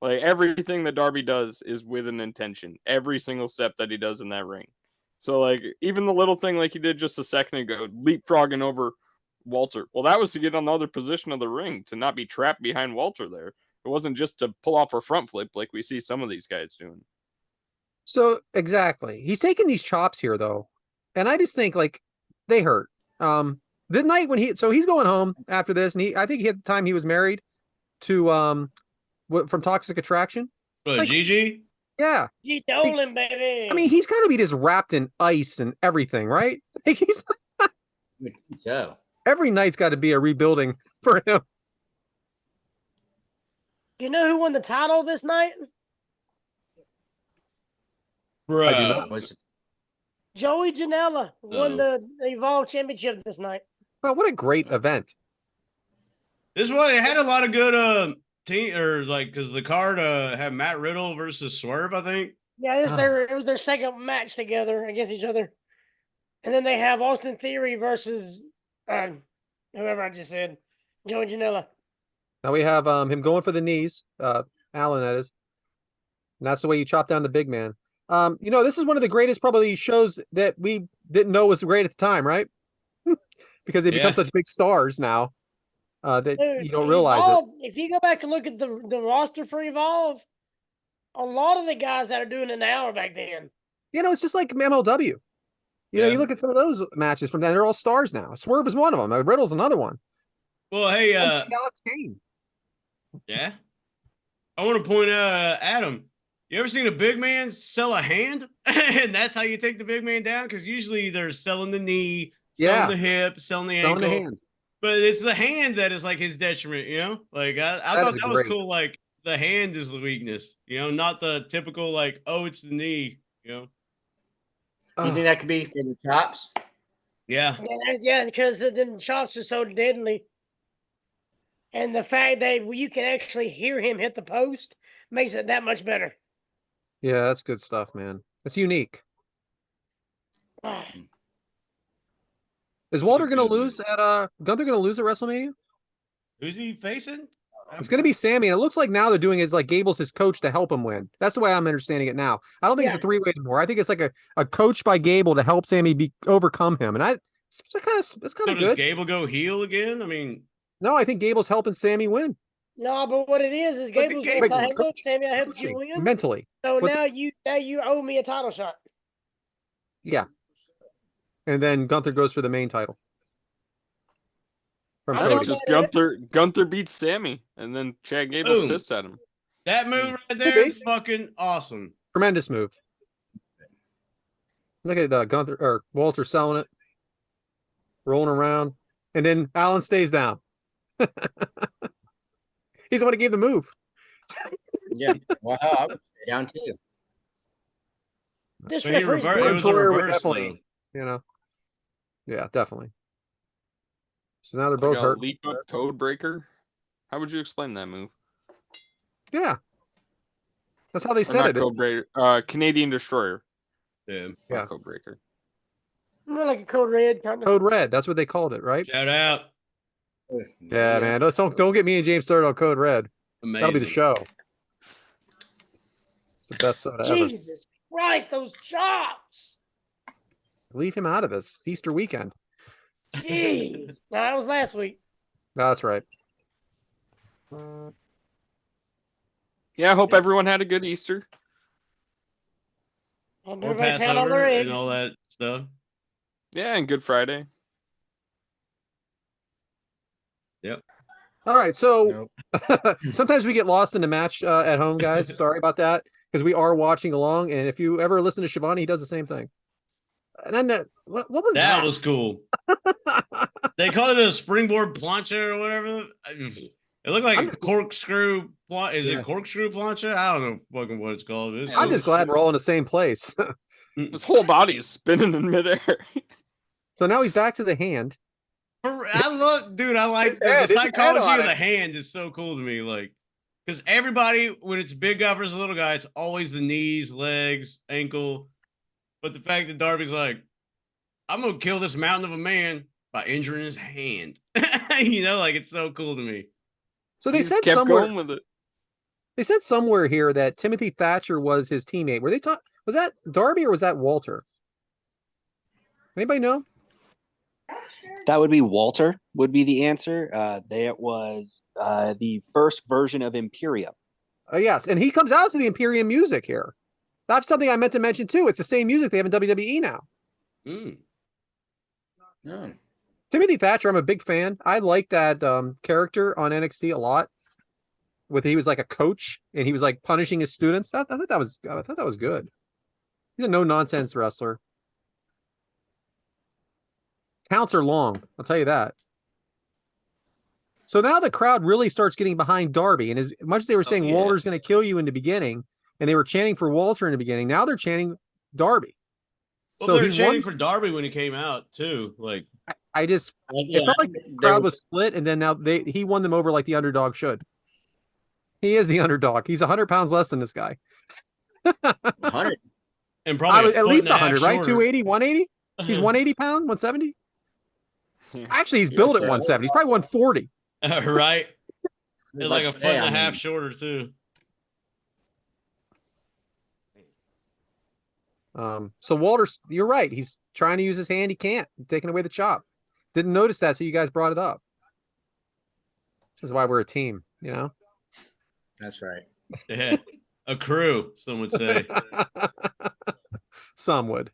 Like everything that Darby does is with an intention. Every single step that he does in that ring. So like even the little thing like he did just a second ago, leapfrogging over Walter. Well, that was to get on the other position of the ring, to not be trapped behind Walter there. It wasn't just to pull off a front flip like we see some of these guys doing. So exactly. He's taking these chops here though. And I just think like they hurt. The night when he's going home after this, and I think at the time he was married to from Toxic Attraction. But Like- Gigi? Yeah. G Dolan, baby. I mean, he's gotta be just wrapped in ice and everything, right? Like he's So every night's gotta be a rebuilding for him. Do you know who won the title this night? Bruh. was Joey Janela won Oh. the Evolve Championship this night. Well, what a great event. This one, it had a lot of good team, or like, because the card had Matt Riddle versus Swerve, I think. Yeah, it was their second match together against each other. And then they have Austin Theory versus whoever I just said, Joey Janela. Now we have him going for the knees, Allen that is. And that's the way you chop down the big man. This is one of the greatest probably shows that we didn't know was great at the time, right? Because they become Yeah. such big stars now that Dude, you don't realize Evolve, if you go back and look at the roster for Evolve, a lot of the guys that are doing it now are back then. it. It's just like MLW. You Yeah. look at some of those matches from then, they're all stars now. Swerve is one of them. Riddle's another one. Well, hey, Alex Kane. yeah. I want to point out, Adam, you ever seen a big man sell a hand? And that's how you take the big man down? Because usually they're selling the knee, selling Yeah. the hip, selling the Selling ankle. the hand. But it's the hand that is like his detriment, Like I That thought is that was great. cool. Like the hand is the weakness, not the typical like, oh, it's the knee, you Ugh. think that could be for the chops? Yeah. Yeah, because the chops are so deadly. And the fact that you can actually hear him hit the post makes it that much better. Yeah, that's good stuff, man. It's unique. Ah, Is Walter Good gonna man. lose at Gunther gonna lose at WrestleMania? Who's he facing? It's gonna be Sammy, and it looks like now they're doing is like Gable's his coach to help him win. That's the way I'm understanding it now. I don't think Yeah. it's a three-way anymore. I think it's like a coach by Gable to help Sammy overcome him. And it's kind So of does good. Gable go heel again? I mean, No, I think Gable's helping Sammy win. no, but what it is But the Gable's Gable gonna say, "Hey, look, coaching- Sammy, I helped you coaching win. mentally. So What's- now you owe me a title shot." Yeah. And then Gunther goes for the main title. From I'm I not think Cody. mad just Gunther beats Sammy, and then Chad Gable's Boom. pissed at him. that move right there, be. fucking awesome. Tremendous move. Look at Gunther or Walter selling it, rolling around, and then Allen stays down. He's the one who gave the move. Yeah. Wow, I would stay down too. This But he referee's reversed. good. It was a Montoya would reverse, definitely- though. Yeah, definitely. So now they're Like both a hurt. leap up code breaker. How would you explain that move? Yeah, that's how they Or said not it. code breaker. Canadian destroyer. Yeah. Not Yeah. code breaker. More like a code red kind of. Code Red. That's what they called it, right? Shout out. Yeah, man. Don't get me and James started on Code Red. Amazing. That'll be the show. It's the best soda ever. Jesus Christ, those chops! Leave him out of this. It's Easter weekend. Jeez, no, that was last week. No, that's right. Yeah, I hope everyone had a good Easter. And Or everybody found all Passover their and eggs. all that stuff. Yeah, and Good Friday. All right, so Nope. sometimes we get lost in the match at home, guys. Sorry about that, because we are watching along. And if you ever listen to Shivani, he does the same thing. And then what was that? That was cool. They called it a springboard plancha or whatever. It looked like I'm a just- corkscrew. Is Yeah. it corkscrew plancha? I don't know fucking what it's called. It's I'm cool. just glad we're all in the same place. His whole body is spinning in midair. So now he's back to the hand. I love, dude. I like His the head psychology on of the it. hand is so cool to me. Like, because everybody, when it's big guy versus little guy, it's always the knees, legs, ankle. But the fact that Darby's like, I'm gonna kill this mountain of a man by injuring his hand. Like it's so cool to me. So He they just said kept somewhere. going with it. They said somewhere here that Timothy Thatcher was his teammate. Were they talk? Was that Darby or was that Walter? Anybody know? That would be Walter. Would be the answer. That was the first version of Imperium. Yes, and he comes out to the Imperium music here. That's something I meant to mention too. It's the same music they have in WWE now. Mm. Oh. Timothy Thatcher, I'm a big fan. I like that character on NXT a lot. He was like a coach and he was like punishing his students. I thought that was good. He's a no nonsense wrestler. Counts are long, I'll tell you that. So now the crowd really starts getting behind Darby, and as much as they were saying Walter's going to kill you in the beginning, and they were chanting for Walter in the beginning, now they're chanting Darby. Well, So they were he chanting won. for Darby when he came out too. Like, It felt like the crowd was split, and then now he won them over like the underdog should. He is the underdog. He's 100 pounds less than this guy. 100. and probably At least 100, 100, right? 280, 180. He's 180 pounds, 170. Actually, he's built at 170. He's probably 140. Right? And like a Let's foot say, and a I half mean- shorter too. So Walter's, you're right. He's trying to use his hand. He can't. He's taking away the chop. Didn't notice that, so you guys brought it up. This is why we're a team, you know? That's right. Yeah, a crew, some would say. Some would.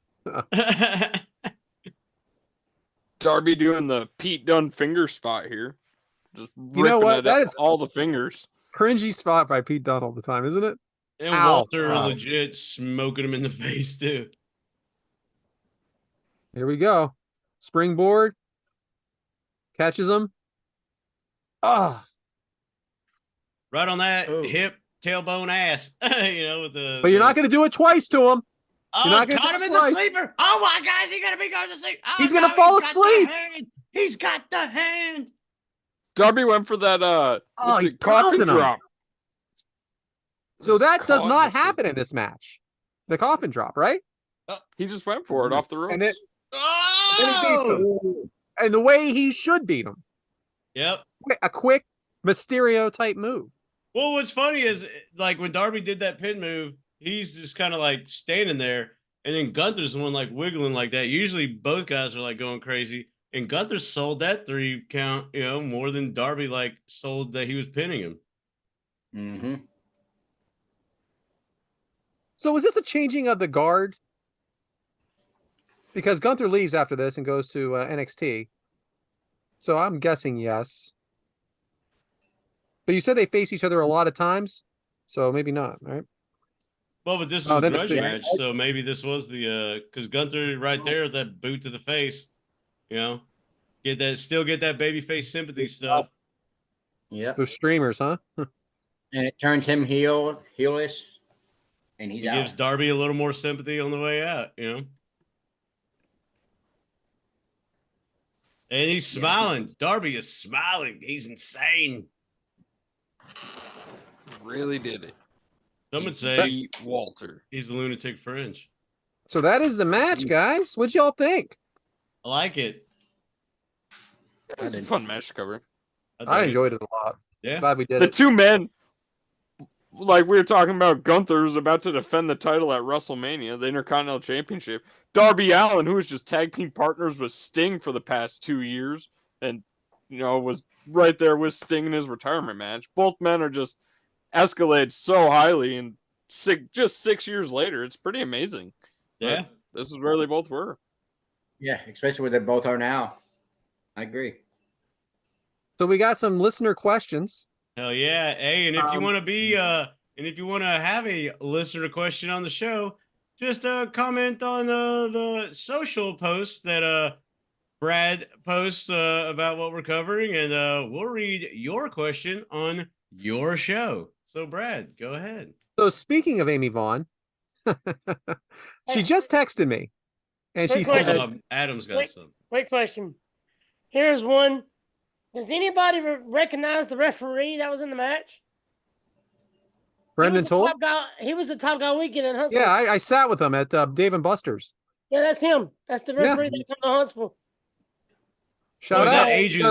Darby doing the Pete Dunne finger spot here. Just You know ripping what? at That is all the fingers. cringy spot by Pete Dunne all the time, isn't it? And Ow. Walter Ow. legit smoking him in the face too. Here we go. Springboard. Catches him. Ah. Right on that Ooh. hip, tailbone, ass. With the. But you're not going to do it twice to him. Oh, not gonna caught do him it in the twice. sleeper. Oh my gosh, he's gonna be going to sleep. Oh, He's gonna no, fall got the asleep. hand. He's got the hand. Darby went for that he's coffin pounding him. drop. So that does Caught not this thing. happen in this match. The coffin drop, right? He just went for it off the ropes. And then he beats Oh, him. And the way he should beat him. yep. A quick Mysterio type move. Well, what's funny is like when Darby did that pin move, he's just kind of like standing there, and then Gunther's the one like wiggling like that. Usually both guys are like going crazy, and Gunther sold that 3 count, more than Darby like sold that he was pinning him. Mm-hmm. So is this a changing of the guard? Because Gunther leaves after this and goes to NXT. So I'm guessing yes. But you said they face each other a lot of times, so maybe not, right? Well, but this is Oh, a then grudge it's- match, so maybe this was the because Gunther right there with that boot to the face, get that baby face sympathy stuff. Yep. Those streamers, huh? And it turns him heelish, and he's He out. gives Darby a little more sympathy on the way out, And he's smiling. Darby is smiling. He's insane. Really did it. Some would say Beat Walter. he's a lunatic fringe. So that is the match, guys. What'd y'all think? I like it. It was a fun match to cover. I enjoyed it a lot. Yeah. Glad we did The it. two men, like we were talking about, Gunther was about to defend the title at WrestleMania, the Intercontinental Championship. Darby Allin, who was just tag team partners with Sting for the past 2 years, and was right there with Sting in his retirement match. Both men are just escalated so highly, and just 6 years later, it's pretty amazing. Yeah. But this is where they both were. Yeah, especially where they both are now. I agree. So we got some listener questions. Hell yeah. Hey, and if you Um, want to be and if you want to have a listener question on the show, just comment on the social posts that Brad posts about what we're covering, and we'll read your question on your show. So Brad, go ahead. So speaking of Amy Vaughn, She just texted me, and she Quick said, question. Adam's got Wait. some. Quick question. Here's one. Does anybody recognize the referee that was in the match? "Brendan Toll." He was the top guy weekend in Huntsville. Yeah, I sat with him at Dave and Buster's. Yeah, that's him. That's the referee that come to Huntsville. Shout out.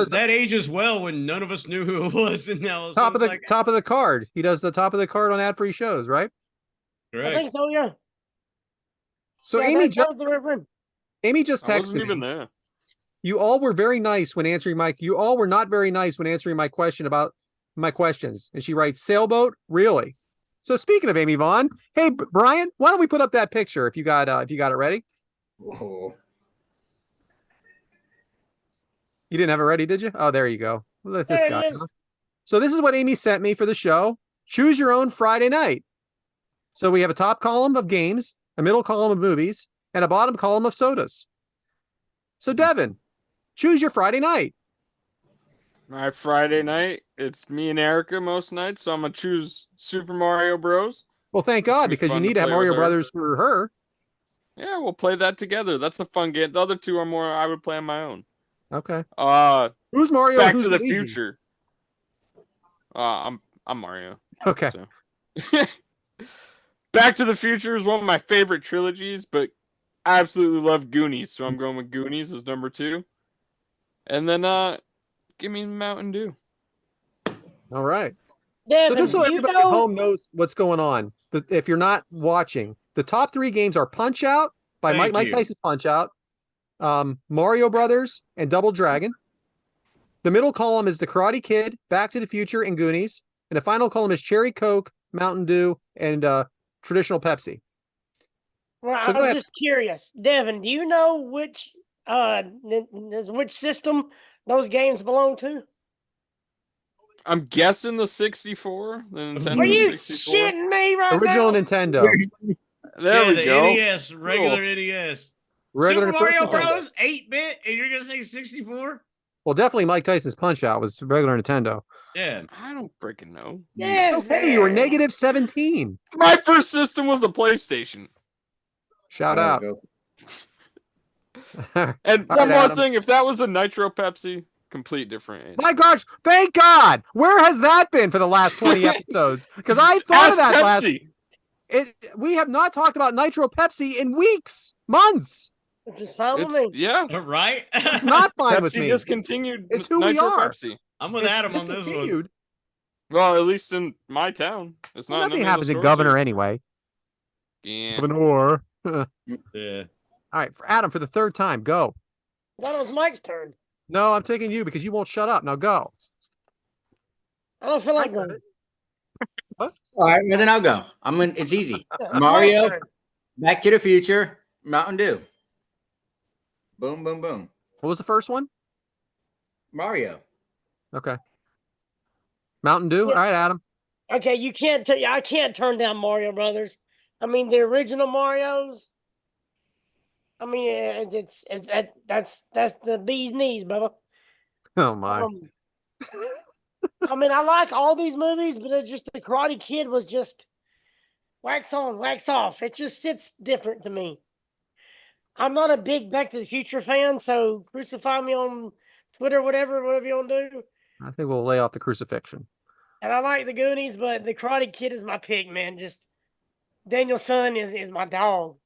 That ages well when none of us knew who it was, and now Top of the card. He does the top of the card on ad-free shows, right? Correct. I think so. Yeah. So yeah, Amy that was the referee. just I wasn't texted even me. there. You all were very nice when answering you all were not very nice when answering my question about my questions. And she writes, "Sailboat, really?" So speaking of Amy Vaughn, hey Brian, why don't we put up that picture if you got it ready? Whoa. You didn't have it ready, did you? Oh, there you go. Let this There guy. it is. Huh? So this is what Amy sent me for the show. Choose your own Friday night. So we have a top column of games, a middle column of movies, and a bottom column of sodas. So Devyn, choose your Friday night. My Friday night, it's me and Erica most nights, so I'm gonna choose Super Mario Bros. Well, thank It's God, gonna be because you fun need to to have play with Mario her. Brothers for her. Yeah, we'll play that together. That's a fun game. The other two are more I would play on my own. Okay. Who's Mario? Back Who's to the Luigi? Future. I'm Mario. Okay. So. Back to the Future is one of my favorite trilogies, but I absolutely love Goonies, so I'm going with Goonies as number 2. And then give me Mountain Dew. All right. Devyn, So just so do you everybody at know? home knows what's going on, but if you're not watching, the top 3 games are Punch Out by Thank Mike you. Tyson's Punch Out, Mario Brothers, and Double Dragon. The middle column is The Karate Kid, Back to the Future, and Goonies. And the final column is Cherry Coke, Mountain Dew, and traditional Pepsi. Well, So go I'm ahead. just curious, Devyn. Do you know which system those games belong to? I'm guessing the 64, the Nintendo Are you 64. shitting me right Original now? Nintendo. There we the go. NES, regular NES. Regular Super first Mario Nintendo. Bros. 8-bit, and you're gonna say 64? Well, definitely Mike Tyson's Punch Out was regular Nintendo. Yeah. I don't freaking know. Yeah. Okay, you were negative 17. My first system was a PlayStation. Shout Oh, out. go. And All one right, more Adam. thing, if that was a Nitro Pepsi, complete different age. My gosh, thank God. Where has that been for the last 20 episodes? Because I thought Ask of that Pepsi. we have not talked about Nitro Pepsi in weeks, months. Just fine with It's me. yeah. Right? It's not fine with Pepsi me. discontinued It's who we Nitro are. Pepsi. I'm with It's Adam on this one. discontinued. Well, at least in my town, it's Well, not. nothing in any happens of in the Governor stores anyway. here. Yeah. Governor. All Yeah. right, for Adam, for the 3rd time, go. I thought it was Mike's turn. No, I'm taking you because you won't shut up. Now go. I don't feel like I said going. it. All right, well then I'll go. It's easy. It's Mike's Mario, turn. Back to the Future, Mountain Dew. Boom, boom, boom. What was the first one? Mario. Okay. Mountain Dew. Yeah. All right, Adam. Okay, you can't. I can't turn down Mario Brothers. I mean, the original Mario's. I mean, that's the bee's knees, Bubba. Oh my. I mean, I like all these movies, but it's just the Karate Kid was just wax on, wax off. It just sits different to me. I'm not a big Back to the Future fan, so crucify me on Twitter, whatever you want to do. I think we'll lay off the crucifixion. And I like the Goonies, but the Karate Kid is my pick, man. Just Daniel's son is my dog.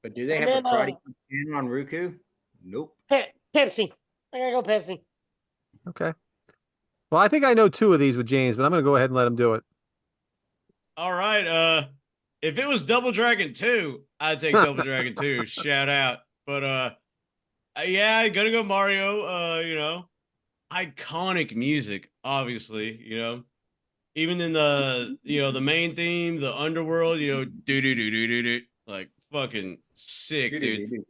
But do they And have then, a Karate Kid channel on Roku? Nope. Pepsi. I gotta go Pepsi. Okay. Well, I think I know 2 of these with James, but I'm going to go ahead and let him do it. All right. If it was Double Dragon 2, I'd take Double Dragon 2. Shout out. But yeah, I gotta go Mario. Iconic music, obviously, Even in the main theme, the underworld, do do do do do do, like fucking sick, dude.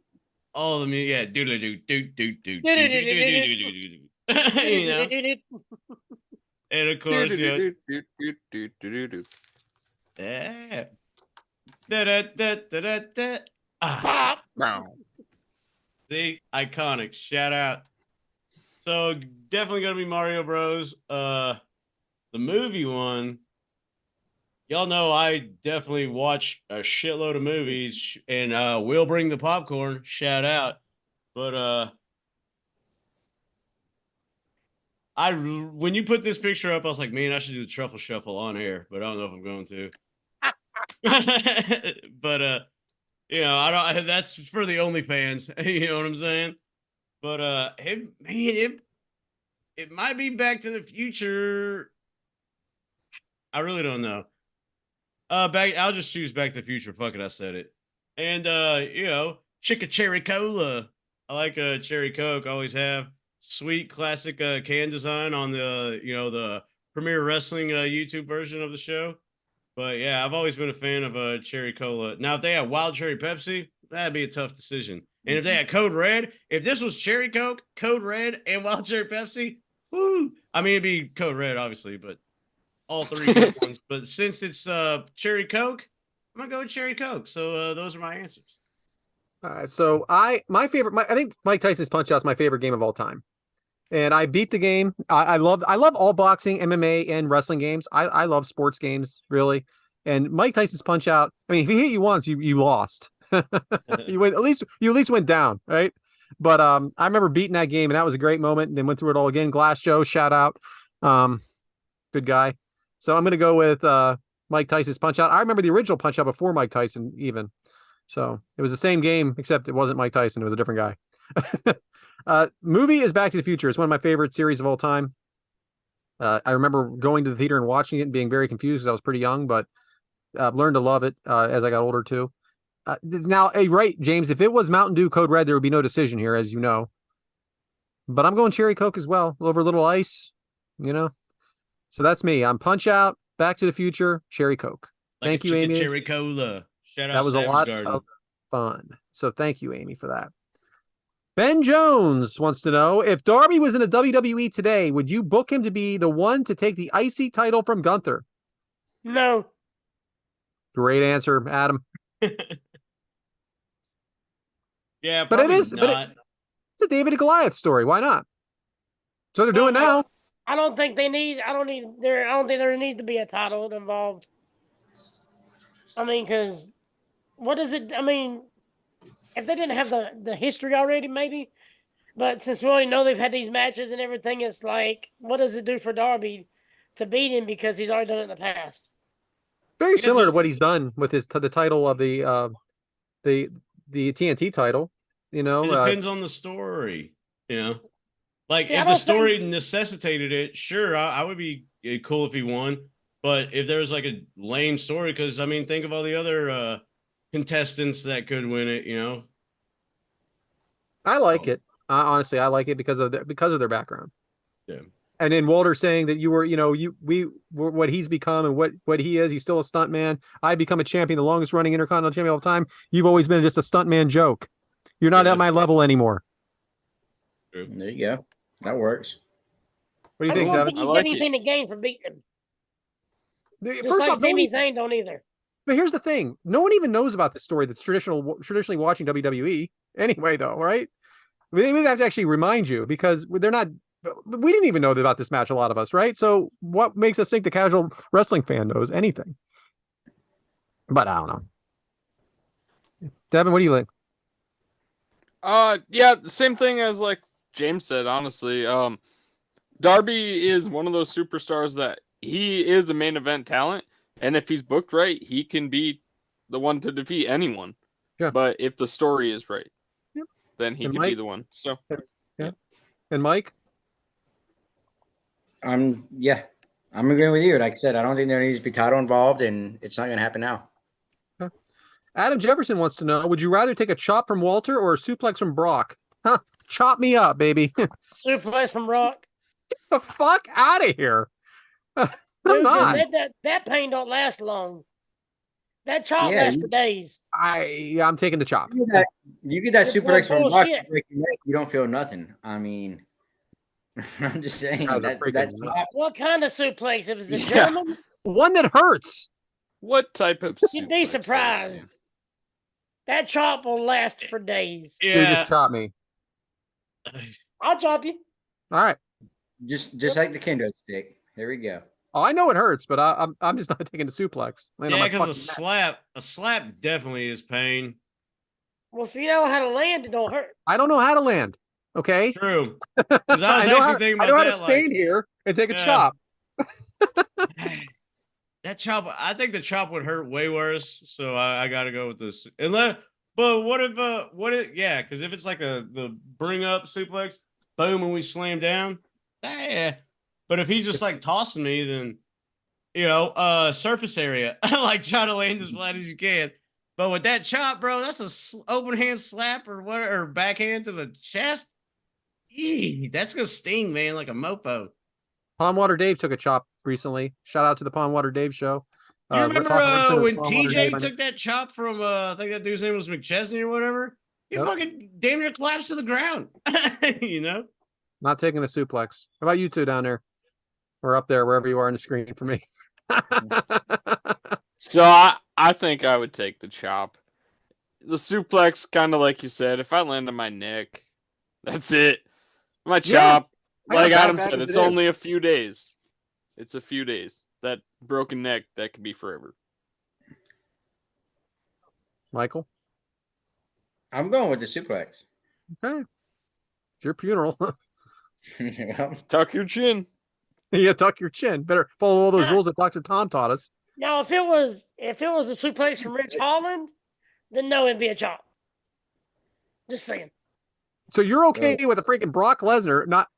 All the music, yeah, do do do do do do do do do do. And of course, yeah. Ah, see, iconic. Shout out. So definitely gonna be Mario Bros. The movie one. y'all know I definitely watch a shitload of movies, and we'll bring the popcorn. Shout out, but when you put this picture up, I was like, man, I should do the truffle shuffle on air, but I don't know if I'm going to. But I don't. That's for the OnlyFans. You know what I'm saying? But it might be Back to the Future. I really don't know. I'll just choose Back to the Future. Fuck it, I said it. And Chicka Cherry Cola. I like cherry Coke. I always have sweet classic can design on the Premier Wrestling YouTube version of the show. But yeah, I've always been a fan of cherry cola. Now, if they had wild cherry Pepsi, that'd be a tough decision. And if they had Code Red, if this was cherry Coke, Code Red, and wild cherry Pepsi, whoo! I mean, it'd be Code Red, obviously, but all three good ones. But since it's cherry Coke, I'm gonna go with cherry Coke. So those are my answers. All right, so I think Mike Tyson's Punch Out's my favorite game of all time, and I beat the game. I love all boxing, MMA, and wrestling games. I love sports games really, and Mike Tyson's Punch Out. I mean, if he hit you once, you lost. You at least went down, right? But I remember beating that game, and that was a great moment. And then went through it all again. Glass Joe, shout out, good guy. So I'm gonna go with Mike Tyson's Punch Out. I remember the original Punch Out before Mike Tyson even. So it was the same game, except it wasn't Mike Tyson. It was a different guy. Movie is Back to the Future. It's one of my favorite series of all time. I remember going to the theater and watching it and being very confused because I was pretty young, but I've learned to love it as I got older too. Now, right, James, if it was Mountain Dew Code Red, there would be no decision here, as you know. But I'm going Cherry Coke as well, over a little ice, So that's me. I'm Punch Out, Back to the Future, Cherry Coke. Like Thank you, Amy. Cherry Cola. Shout out That was Savage a lot Garden. of fun. So thank you, Amy, for that. Ben Jones wants to know, if Darby was in the WWE today, would you book him to be the one to take the IC title from Gunther? No. Great answer, Adam. Yeah, But it probably is. not. It's a David and Goliath story. Why not? So they're doing now. I don't think they need. I don't think there needs to be a title involved. I mean, because what is it? I mean, if they didn't have the history already, maybe. But since we already know they've had these matches and everything, it's like, what does it do for Darby to beat him because he's already done it in the past? Very similar to what he's done with the title of the TNT title. It depends on the story. Like See, if the story necessitated it, sure, I would be cool if he won. But if there was like a lame story, because I mean, think of all the other contestants that could win it. I like it. Honestly, I like it because of their background. Yeah. And then Walter saying that what he's become and what he is, he's still a stunt man. I become a champion, the longest running Intercontinental champion of all time. You've always been just a stunt man joke. You're not at my level anymore. There you go. That works. What do you I think, don't Devyn? think he's got anything to gain from beating him. Just First like off, Sami Zayn don't either. but here's the thing: no one even knows about the story that's traditionally watching WWE anyway, though, right? They would have to actually remind you because they're not. We didn't even know about this match, a lot of us, right? So what makes us think the casual wrestling fan knows anything? But I don't know. Devyn, what do you think? Yeah, the same thing as like James said, honestly. Darby is one of those superstars that he is a main event talent, and if he's booked right, he can be the one to defeat anyone. Yeah. But if the story is right, then he And could Mike? be the one. So Yeah. And Mike? I'm agreeing with you. Like I said, I don't think there needs to be title involved, and it's not going to happen now. Adam Jefferson wants to know, would you rather take a chop from Walter or a suplex from Brock? Huh? Chop me up, baby. Suplex from Rock. Get the fuck out of here. I'm Dude, not. that pain don't last long. That chop Yeah, lasts for days. I'm taking the chop. You get that It's suplex from Brock, bullshit. you don't feel nothing. I mean, I'm just saying Guys are that freaking chop, What kind of suplex? If it's a Yeah. German, One that hurts. what type of you'd be suplex are you surprised. saying? That chop will last for days. Dude, Yeah. just chop me. I'll chop you. All right. just like the kendo stick. There we go. Oh, I know it hurts, but I'm just not taking the suplex. Land on Yeah, my because fucking neck. a slap definitely is pain. Well, if you know how to land, it don't hurt. I don't know how to land. Okay. True. Because I was I know actually how thinking I about know how to that. Like, stand here and take a yeah, chop. that chop. I think the chop would hurt way worse. So I got to go with this. Unless, but what if, yeah, because if it's like the bring up suplex, boom, and we slam down, yeah. But if he's just like tossing me, then surface area, like try to land as flat as you can. But with that chop, bro, that's a open hand slap or what, or backhand to the chest. Eee, that's gonna sting, man, like a mofo. Pond Water Dave took a chop recently. Shout out to the Pond Water Dave show. You remember Talking Ringside with when Pond Water TJ Dave. took that chop from I think that dude's name was McChesney or whatever? He Yep. fucking damn near collapsed to the ground. You know? Not taking the suplex. How about you two down there? Or up there, wherever you are on the screen for me. So I think I would take the chop. The suplex, kind of like you said, if I land on my neck, that's it. My chop, I got like bad Adam back said, as it's it is. only a few days. It's a few days. That broken neck, that could be forever. Michael? I'm going with the suplex. Okay. It's your funeral. Tuck your chin. Yeah, tuck your chin. Better follow all those Yeah. rules that Dr. Tom taught us. Now, if it was a suplex from Rich Holland, then no, it'd be a chop. Just saying. So you're okay with a freaking Brock Lesnar, not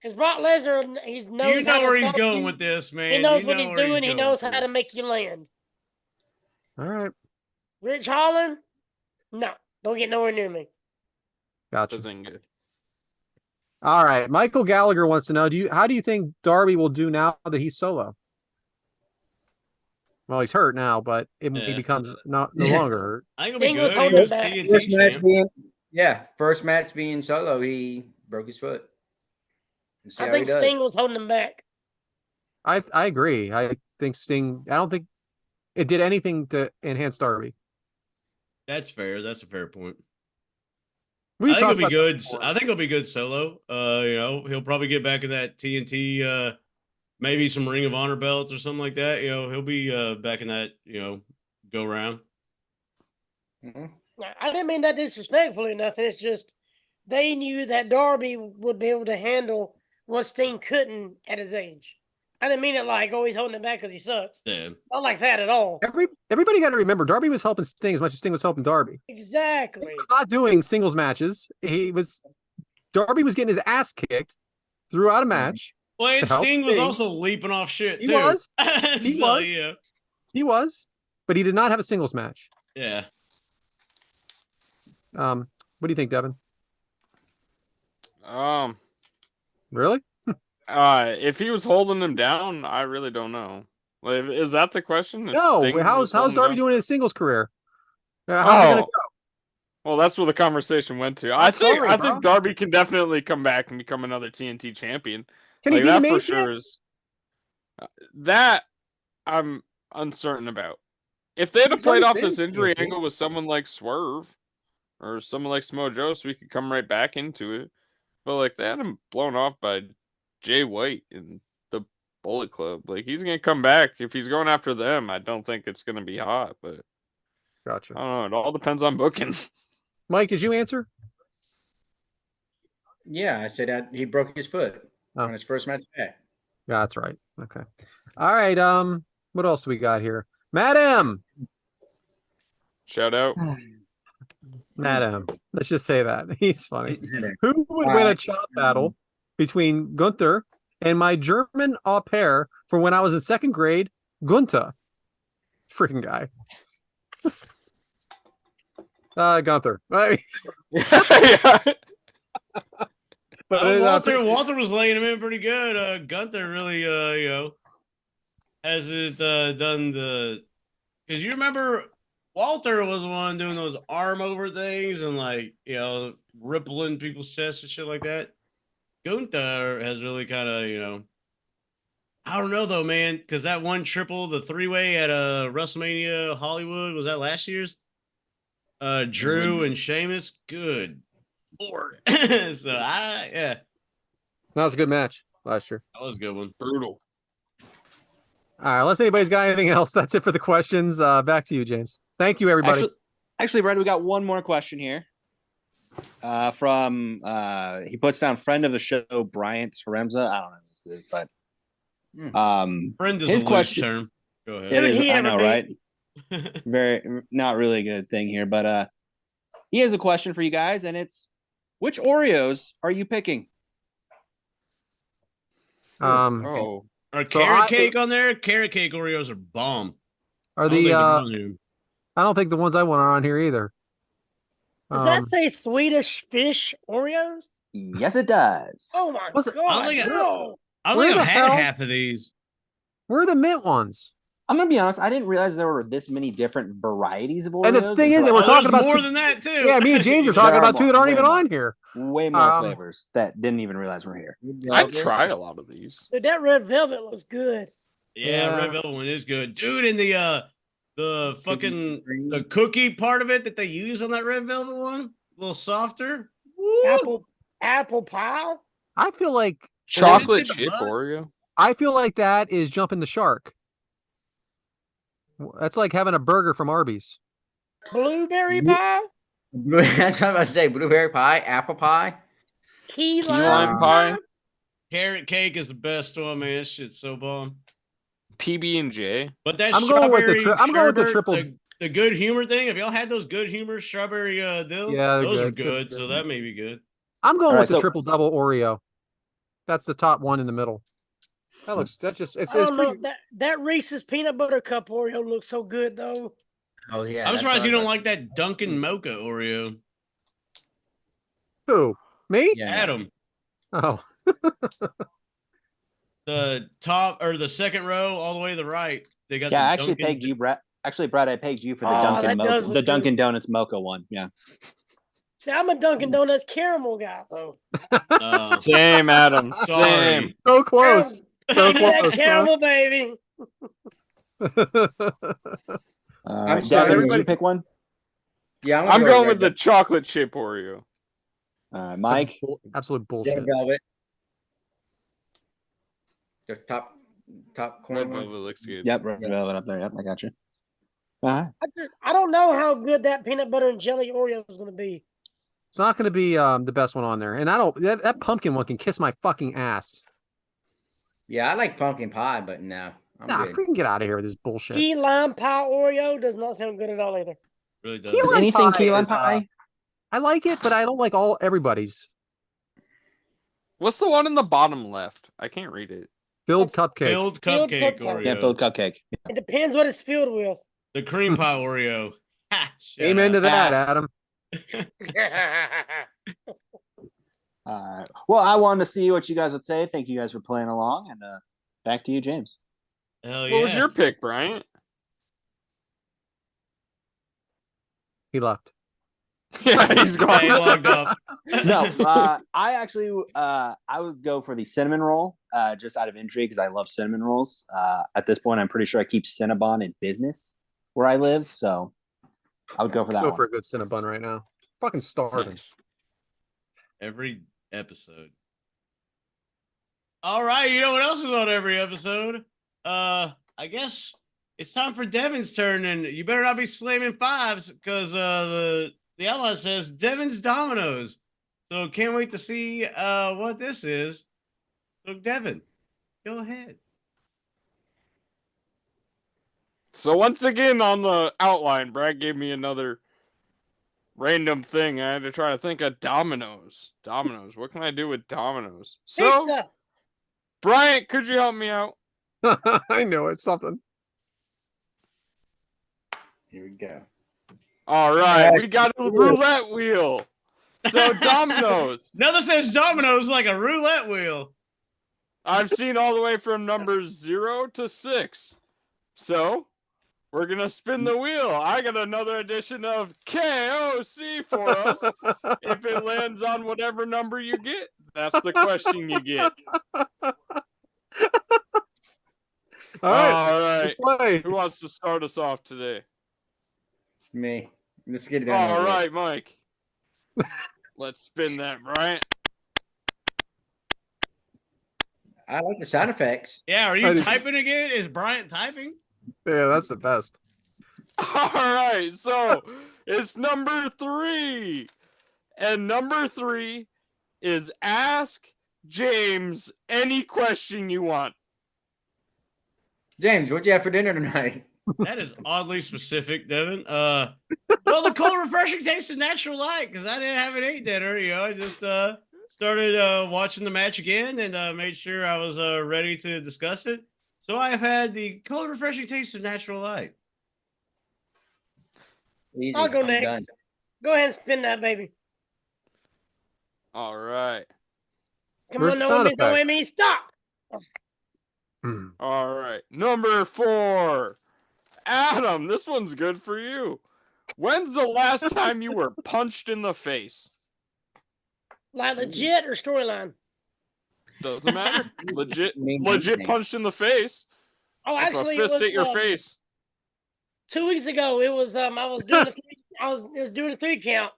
Because Brock Lesnar, he knows You know how to where he's throw going you. with this, man. He knows You what know he's where doing. He going knows with how to this. make you land. all right. Rich Holland, no, don't get nowhere near me. Gotcha. That's ain't good. All right. Michael Gallagher wants to know, how do you think Darby will do now that he's solo? Well, he's hurt now, but he Yeah. becomes no longer hurt. I think it'll be Sting was good. He holding was him back. TNT First match champ. being first match being solo, he broke his foot. Let's see I how he think does. Sting was holding him back. I agree. I think Sting, I don't think it did anything to enhance Darby. That's fair. That's a fair point. We I think it'll talked be about that good. before. I think it'll be good solo. He'll probably get back in that TNT, maybe some Ring of Honor belts or something like that. He'll be back in that, go round. Mhm. Now, I didn't mean that disrespectfully or nothing. It's just they knew that Darby would be able to handle what Sting couldn't at his age. I didn't mean it like, oh, he's holding it back because he sucks. Yeah. Not like that at all. Everybody got to remember, Darby was helping Sting as much as Sting was helping Darby. Exactly. He was not doing singles matches. Darby was getting his ass kicked throughout a match. Well, and To help Sting was Sting. also leaping off shit He too. was. He So, was. yeah. He was, but he did not have a singles match. Yeah. What do you think, Devin? Really? If he was holding him down, I really don't know. Like, is that the question? If No. Sting How's was holding Darby down? doing in his singles career? How's it going to go? Well, that's where the conversation went to. I'm sorry, I bro. think Darby can definitely come back and become another TNT champion. Can he Like be the that main for champ? sure is that I'm uncertain about. If they had He's played already off this been injury TNT. angle with someone like Swerve or someone like Samoa Joe, so we could come right back into it. But like they had him blown off by Jay White in the Bullet Club. Like he's gonna come back. If he's going after them, I don't think it's gonna be hot. But Gotcha. I don't know. It all depends on booking. Mike, did you answer? Yeah, I said that he broke his foot Oh. on his first match back. Yeah, that's right. Okay. All right. What else we got here? Madam. Shout out. Madam. Let's just say that. He's funny. Who would win a chop battle between Gunther and my German au pair from when I was in second grade, Gunther? Freaking guy. Gunther. Right. Yeah. But Walter was laying him in pretty good. Gunther really, has it done the? Because you remember Walter was the one doing those arm over things and like rippling people's chests and shit like that. Gunther has really kind of I don't know though, man, because that one triple, the 3-way at WrestleMania Hollywood, was that last year's? Drew and Sheamus, good Lord. So that was a good match last year. that was a good one. Brutal. All right, unless anybody's got anything else, that's it for the questions. Back to you, James. Thank you, everybody. Actually, Brad, we got one more question here. From he puts down friend of the show, Bryant Remza. I don't know who this is, but Friend is his a question. loose term. Go ahead. It Who'd is, he I ever know, be? right? Very not really a good thing here, but he has a question for you guys, and it's which Oreos are you picking? Oh, Are So carrot cake on there? Carrot cake Oreos are bomb. Are I don't the think they're on here. I don't think the ones I want are on here either. Does that say Swedish fish Oreos? Yes, it does. Oh my What's it- god! I don't think no. I don't Where think I've the had hell- half of these. Where are the mint ones? I'm gonna be honest. I didn't realize there were this many different varieties of Oreos. And the thing is, until that I- we're Oh, talking there's about more two- than that too. Yeah, me and James are There talking are about two that aren't way even more. on here. way more Um, flavors that didn't even realize were here. I'd try a lot of these. Dude, that red velvet looks good. Yeah, Yeah. red velvet one is good, dude. And the fucking cream. the cookie part of it that they use on that red velvet one, a little softer. Woo! Apple pie. I feel like Chocolate stick a chip butt? Oreo. that is jumping the shark. That's like having a burger from Arby's. Blueberry pie. That's what I was about to say. Blueberry pie, apple pie. Key Key lime pie. Carrot cake is the best one, man. This shit's so bomb. PB&J. But that I'm going with the strawberry I'm going with the sherbet, triple. the good humor thing. Have y'all had those good humor strawberry dills? Yeah, they're those are good. They're good. So good. that may be good. I'm going All with right, the so- triple double Oreo. That's the top one in the middle. That's just it's I don't know pretty. that Reese's peanut butter cup Oreo looks so good though. Oh yeah. I'm that's surprised what you I don't was like that Dunkin' Mocha Oreo. Who? Me? Yeah, no. Adam, Oh, the top or the second row, all the way to the right. They got Yeah, the I actually Dunkin' pegged you, Brad. Actually, Brad, I pegged you for the Oh, Dunkin' that Mocha, does the look Dunkin' good. Donuts Mocha one. Yeah. See, I'm a Dunkin' Donuts caramel guy though. Same, Adam. Sorry. Same. so close. So Give me that close. huh? caramel, baby. I'm Devyn, sorry, did you everybody- pick one? Yeah, I'm go going red with the chocolate chip Oreo. That's Mike. absolute bullshit. red velvet. The top corner. Red one. velvet looks good. Yep, red velvet up there. Yep, I got you. All right. I don't know how good that peanut butter and jelly Oreo is going to be. It's not going to be the best one on there, and I don't. That pumpkin one can kiss my fucking ass. Yeah, I like pumpkin pie, but no, I'm Nah, good. freaking get out of here with this bullshit. Key lime pie Oreo does not sound good at all either. Really does. Key Is lime anything pie key lime is, pie? I like it, but I don't like everybody's. What's the one in the bottom left? I can't read it. Filled That's cupcake. Filled Filled cupcake cupcake. Oreo. Yeah, filled cupcake. It depends what it's filled with. The cream pie Oreo. Ha, shut Amen to up. that, Adam. All right. Well, I wanted to see what you guys would say. Thank you guys for playing along, and back to you, James. Hell What was yeah. your pick, Bryant? He left. Yeah, he's Yeah, he gone. logged up. No, I actually I would go for the cinnamon roll, just out of intrigue because I love cinnamon rolls. At this point, I'm pretty sure I keep Cinnabon in business where I live, so I would go for that Go one. for a good Cinnabon right now. Fucking starving. Nice. Every episode. All right, you know what else is on every episode? I guess it's time for Devyn's turn, and you better not be slamming fives because the outline says Devyn's Dominoes. So can't wait to see what this is. So Devyn, go ahead. So once again on the outline, Brad gave me another random thing. I had to try to think of dominoes. Dominoes. What can I do with dominoes? So, Pizza. Bryant, could you help me out? I know it's something. Here we go. All right, we got a roulette wheel. So dominoes. Nothing says Dominoes like a roulette wheel. I've seen all the way from numbers 0 to 6. So we're gonna spin the wheel. I got another edition of KOC for us. If it lands on whatever number you get, that's the question you get. All right. All right. Play. Who wants to start us off today? Me. Let's get it done. All over with. right, Mike. Let's spin that, Bryant. I like the sound effects. Yeah, are I you do. typing again? Is Bryant typing? Yeah, that's the best. All right, so it's number 3. And number 3 is ask James any question you want. James, what'd you have for dinner tonight? That is oddly specific, Devin. Well, the cold, refreshing taste of natural light, because I didn't have an ate dinner. I just started watching the match again and made sure I was ready to discuss it. So I have had the cold, refreshing taste of natural light. Easy. I'll go I'm next. done. Go ahead and spin that baby. All right. Come Where's on, the no sound Amy, no effects? Amy, stop. Hmm. All right. Number 4. Adam, this one's good for you. When's the last time you were punched in the face? Like legit or storyline? Doesn't matter. Legit Name legit anything. punched in the face. Oh, If a actually, it fist was hit your face. 2 weeks ago. It was I was doing it was doing a 3 count,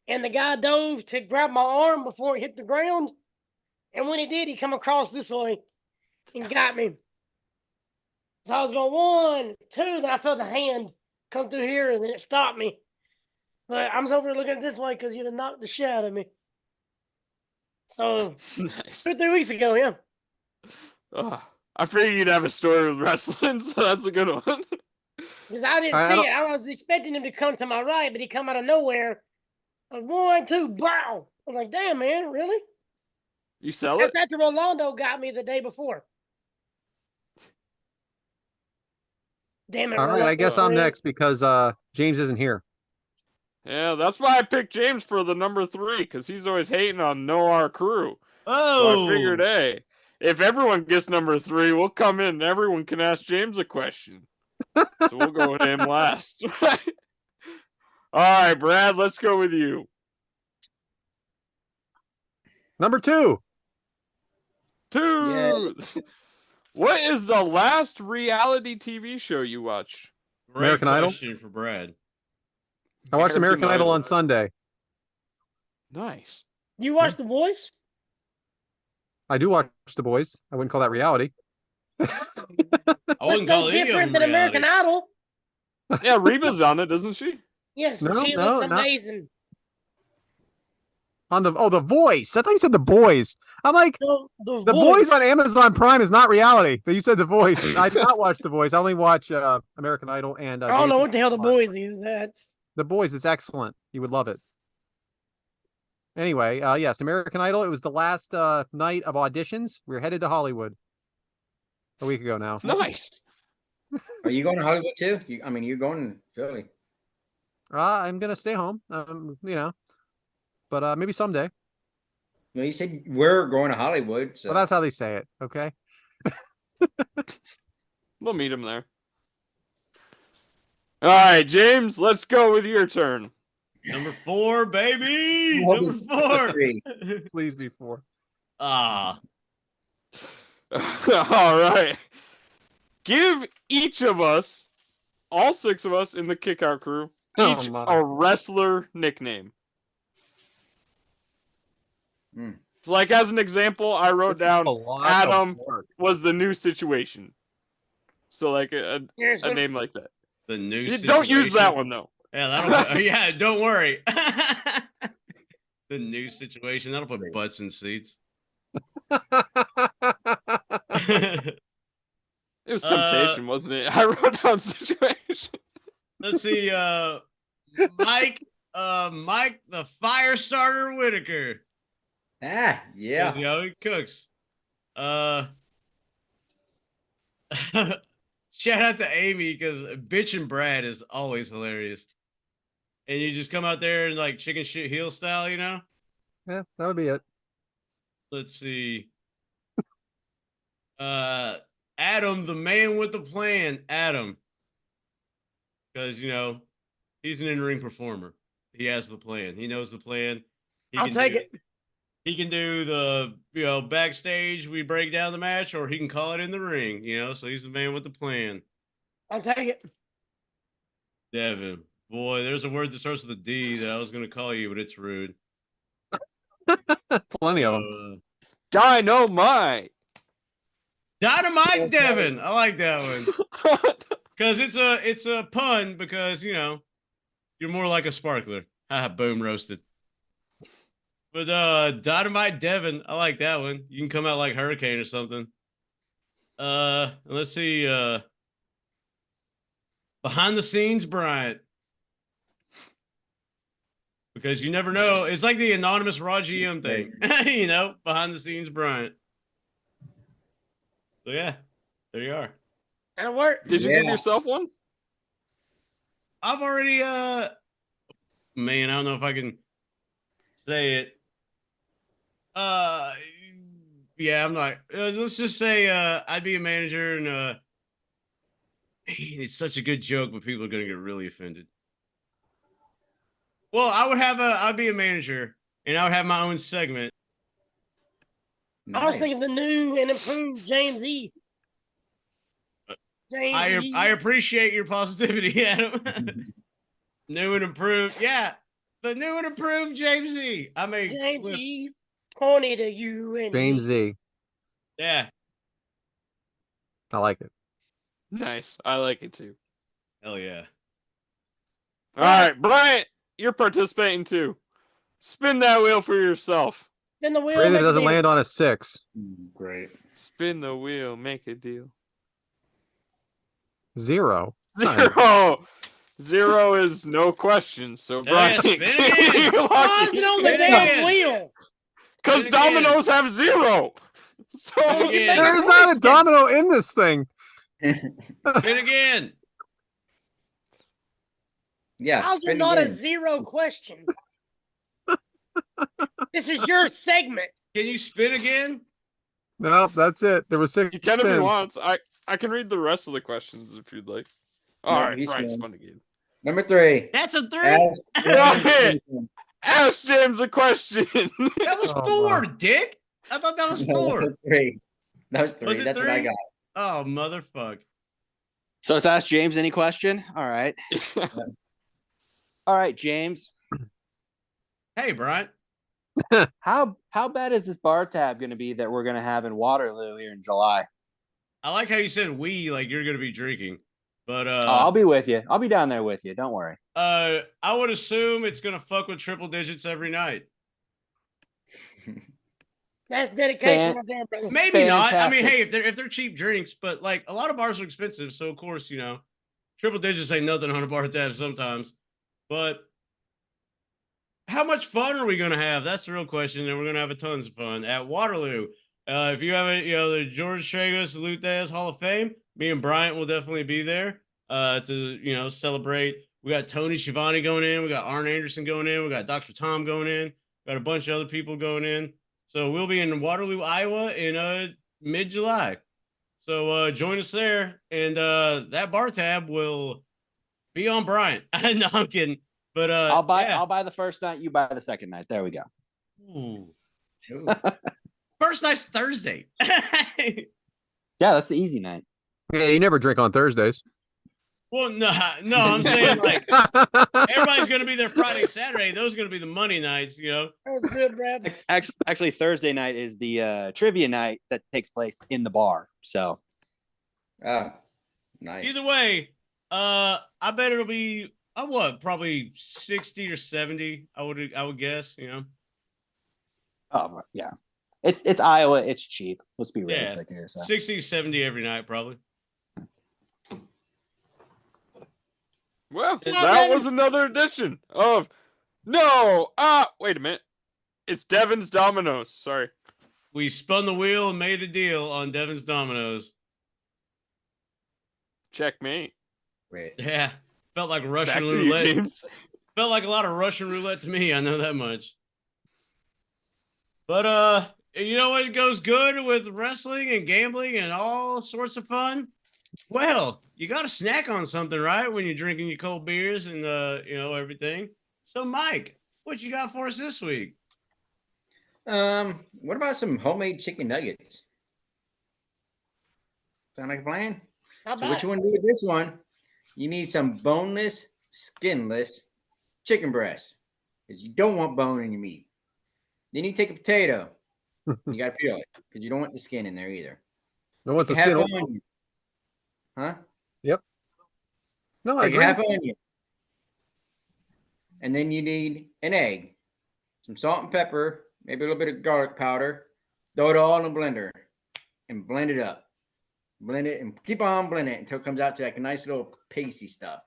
and the guy dove to grab my arm before it hit the ground, and when he did, he come across this way and got me. So I was going 1, 2, then I felt a hand come through here, and then it stopped me. But I'm over looking at this way because you'd have knocked the shit out of me. So Nice. 2 or 3 weeks ago, yeah. I figured you'd have a story with wrestling, so that's a good one. Because I didn't I see don't- it. I was expecting him to come to my right, but he come out of nowhere. 1, 2, bow. I was like, damn, man, really? You sell it? That's after Rolando got me the day before. Damn it, All right, I guess I'm Rolando. next because James isn't here. Yeah, that's why I picked James for the number 3, because he's always hating on Know Our Crew. So I figured, hey, if everyone gets number 3, we'll come in and everyone can ask James a question. So we'll go with him last. All right, Brad, let's go with you. Number 2. 2. What is the last reality TV show you watched? Great American Idol? question for Brad. I watched American Idol on Sunday. Nice. You watched The Voice? I do watch The Boys. I wouldn't call that reality. I wouldn't No call any of different them than American reality. Idol. Yeah, Reba's on it, doesn't she? Yes, No, she no, looks not- amazing. On The Voice. I thought you said The Boys. I'm like, The The Voice. Boys on Amazon Prime is not reality. But you said The Voice. I did not watch The Voice. I only watch American Idol and I don't know Dancing what the hell The with the Stars. Boys is. That's The Boys, it's excellent. You would love it. Anyway, yes, American Idol. It was the last night of auditions. We were headed to Hollywood a week ago now. Nice. Are you going to Hollywood too? You're going to Philly. I'm gonna stay home. But maybe someday. Well, you said we're going to Hollywood. So Well, that's how they say it. Okay. We'll meet him there. All right, James, let's go with your turn. Number 4, baby. Well, Number 4. 3. Please be 4. Ah, All right. Give each of us, all 6 of us in the Kickout crew, Oh, each my. a wrestler nickname. Hmm. So, like, as an example, I wrote down Adam was the new situation. So, like, a seriously. name like that. the new You don't use situation. that one, though. Yeah, that'll. Yeah, don't worry. The new situation that'll put butts in seats. It was temptation, wasn't it? I wrote down situation. Let's see. Mike. Mike the Fire Starter Whitaker. Ah, yeah. You know, he cooks. Shout out to Amy because bitch and Brad is always hilarious. And you just come out there and like chicken shit heel style, you know? Yeah, that would be it. Let's see. Adam, the man with the plan, Adam. Because, you know, he's an in-ring performer. He has the plan. He knows the plan. I'll take it. He can do the, you know, backstage, we break down the match, or he can call it in the ring, you know? So he's the man with the plan. I'll take it. Devin. Boy, there's a word that starts with a D that I was going to call you, but it's rude. Plenty of them. Dynamite. Dynamite Devyn. I like that one. Because it's a pun because, you're more like a sparkler. Boom, roasted. But Dynamite Devyn, I like that one. You can come out like Hurricane or something. Let's see. Behind the scenes, Bryant. Because you never know. It's like the anonymous Raw GM thing. Behind the scenes, Bryant. So yeah, there you are. That'll work. Did you give yourself one? I've already man, I don't know if I can say it. Yeah, I'm not. Let's just say I'd be a manager, and man, it's such a good joke, but people are gonna get really offended. Well, I'd be a manager, and I would have my own segment. I was thinking the new and improved James E. I appreciate your positivity, Adam. New and improved, yeah. The new and improved James E. I mean, James E. Pointed to you and James me. Z. Yeah, I like it. Nice. I like it too. hell yeah. All right, Bryant, you're participating too. Spin that wheel for yourself. Then the wheel. Pray that make it a doesn't deal. land on a 6. Great. Spin the wheel, make a deal. 0. Zero. Zero is no question. So Bryant, spin again. Why is it on the Spin damn again. wheel? because Spin again. dominoes have 0. So Spin again. There's not a domino in this thing. Spin again. Yeah, How's it spin not a again. 0 question? This is your segment. Can you spin again? No, that's it. There was 6 you can if you spins. want. I can read the rest of the questions if you'd like. All No, right, he's Bryant fine. spun again. Number 3. That's a 3. Right. Ask James a question. That was Oh, 4, my. Dick. I thought that was No, 4. that was 3. That was 3. Was it That's 3? what I got. Oh, motherfuck. So it's Ask James any question? All right. All right, James. Hey, Bryant. How bad is this bar tab going to be that we're going to have in Waterloo here in July? I like how you said we, like you're going to be drinking. But I'll be with you. I'll be down there with you. Don't worry. I would assume it's going to fuck with triple digits every night. That's dedication right there, brother. Maybe not. I mean, Fantastic. hey, if they're cheap drinks, but like a lot of bars are expensive, so of course, triple digits ain't nothing on a bar tab sometimes. But how much fun are we going to have? That's the real question, and we're going to have a tons of fun at Waterloo. If you haven't, the George Tragos Salute Diaz Hall of Fame, me and Bryant will definitely be there to celebrate. We got Tony Schiavone going in, we got Arn Anderson going in, we got Dr. Tom going in, got a bunch of other people going in. So we'll be in Waterloo, Iowa in mid-July. So join us there, and that bar tab will be on Bryant. No, I'm kidding. But I'll buy yeah. I'll buy the first night, you buy the second night. There we go. Ooh. First night's Thursday. Yeah, that's the easy night. Yeah, you never drink on Thursdays. Well, no, I'm saying like everybody's gonna be there Friday, Saturday. Those are gonna be the money nights, That was good, Brad. Actually, Thursday night is the trivia night that takes place in the bar. So Oh, nice. Either way, I bet it'll be probably 60 or 70. I would guess, oh yeah. It's Iowa, it's cheap. Let's be realistic here. So 60, 70 every night, probably. Well, Yeah, that Devyn. was another edition of wait a minute. It's Devyn's Dominoes. Sorry. We spun the wheel and made a deal on Devyn's Dominoes. Checkmate. Great. Yeah. Felt like Russian Back to you, roulette. James. Felt like a lot of Russian roulette to me. I know that much. But you know what goes good with wrestling and gambling and all sorts of fun? Well, you got to snack on something, right? When you're drinking your cold beers and everything. So, Mike, what you got for us this week? What about some homemade chicken nuggets? Sound like a plan? How So about what you want to do with this one? You need some boneless, skinless chicken breasts, because you don't want bone in your meat. Then you take a potato. You got to peel it because you don't want the skin in there either. No one's a Take half skin. an onion. Huh? No, I Take agree. half an onion. And then you need an egg, some salt and pepper, maybe a little bit of garlic powder. Throw it all in a blender and blend it up. Blend it and keep on blending it until it comes out to like a nice little pasty stuff.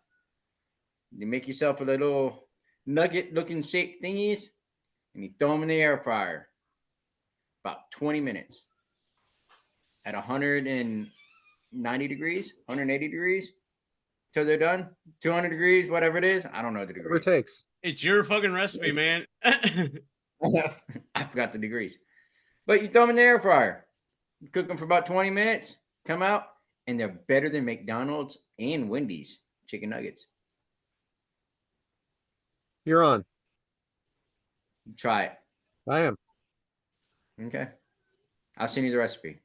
You make yourself a little nugget looking shape thingies and you throw them in the air fryer about 20 minutes at 190 degrees, 180 degrees till they're done. 200 degrees, whatever it is. I don't know the Whatever it degrees. takes. It's your fucking recipe, man. I forgot the degrees. But you throw them in the air fryer. You cook them for about 20 minutes, come out, and they're better than McDonald's and Wendy's chicken nuggets. You're on. Try it. I am. Okay. I'll send you the recipe.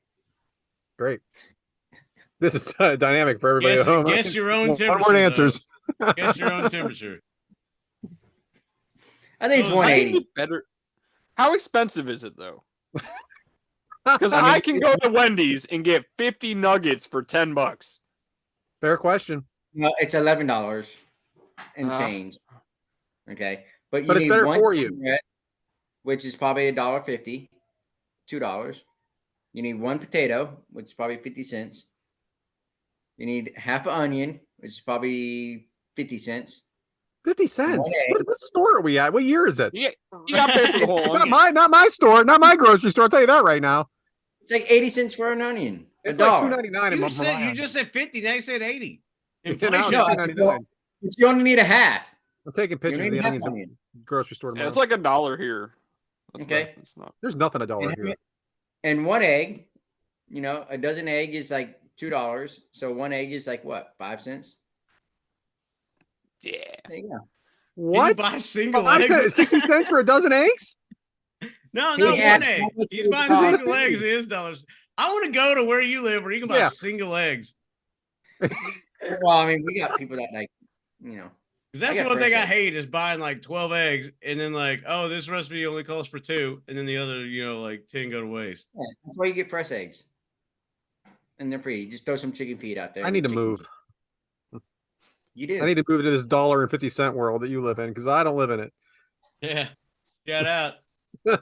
Great. This is dynamic for everybody Guess, at home. guess your own One temperature. word answers. Guess your own temperature. I think it's So How do you 180. get better? How expensive is it though? Because I mean, I can go to Wendy's and get 50 nuggets for $10. Fair question. No, it's $11 and Ah. change. Okay. But you But it's need better one for you. chicken breast, which is probably $1.50, $2. You need one potato, which is probably 50 cents. You need half an onion, which is probably 50 cents. 50 cents. egg. What store are we at? What year is it? You got to pay for the whole onion. Not my store, not my grocery store. I'll tell you that right now. It's like 80 cents for an onion. It's $1. like $2.99 in You my said you mind. just said 50. Now you said 80. Yeah, Inflation. now it's No, I said, $2.99. but you only need a half. I'm taking You pictures of only the need half onions at onion. the grocery store Yeah, tomorrow. it's like $1 here. That's Okay. It's not. There's nothing $1 And, here. and one egg, a dozen egg is like $2. So one egg is like what, 5 cents? Yeah. There you go. Can you What? buy single 60 eggs? cents for a dozen eggs? No, He one asked egg. how much He's it would buying cost. single eggs. It is dollars. I want to go to where you live where you can buy Yeah. single eggs. Well, I mean, we got people that like, Because that's got one thing fresh I eggs. hate is buying like 12 eggs and then like, oh, this recipe only calls for 2, and then the other, like 10 go to waste. yeah, that's why you get fresh eggs. And they're free. You just throw some chicken feed out there. I need to Chicken move. feed. You do. I need to move to this $1.50 world that you live in because I don't live in it. Yeah. Shout out. So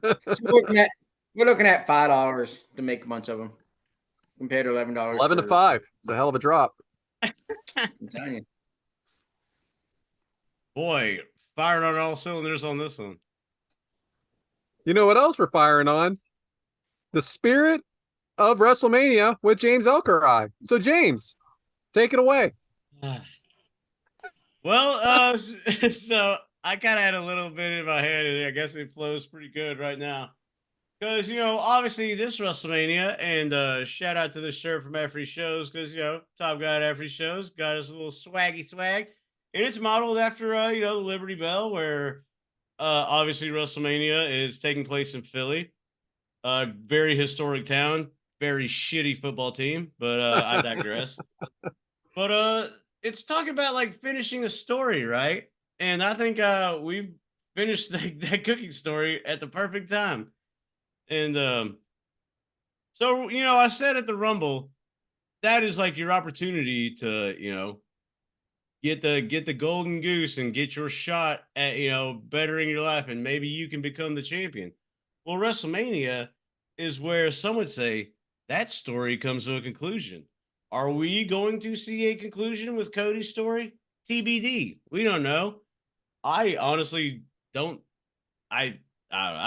we're looking at $5 to make a bunch of them, compared to $11. 11 to 5. It's a hell of a drop. I'm telling you. Boy, firing on all cylinders on this one. You know what else we're firing on? The spirit of WrestleMania with James Elkerai. So, James, take it away. Well, so I kind of had a little bit in my head, and I guess it flows pretty good right now. Because, obviously this WrestleMania, and shout out to the shirt from Every Shows, because, top guy at Every Shows got us a little swaggy swag. And it's modeled after, the Liberty Bell, where obviously WrestleMania is taking place in Philly. Very historic town, very shitty football team, but I digress. But it's talking about like finishing a story, right? And I think we've finished that cooking story at the perfect time. And so I said at the Rumble, that is like your opportunity to get the golden goose and get your shot at bettering your life, and maybe you can become the champion. Well, WrestleMania is where some would say that story comes to a conclusion. Are we going to see a conclusion with Cody's story? TBD. We don't know. I honestly don't. I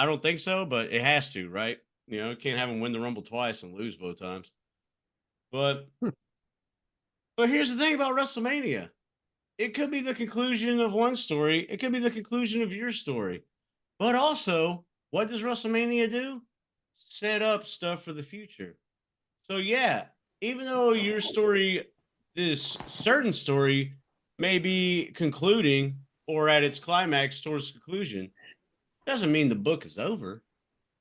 don't think so, but it has to, right? Can't have him win the Rumble twice and lose both times. But here's the thing about WrestleMania. It could be the conclusion of one story. It could be the conclusion of your story. But also, what does WrestleMania do? Set up stuff for the future. So yeah, even though your story, this certain story, may be concluding or at its climax towards conclusion, doesn't mean the book is over.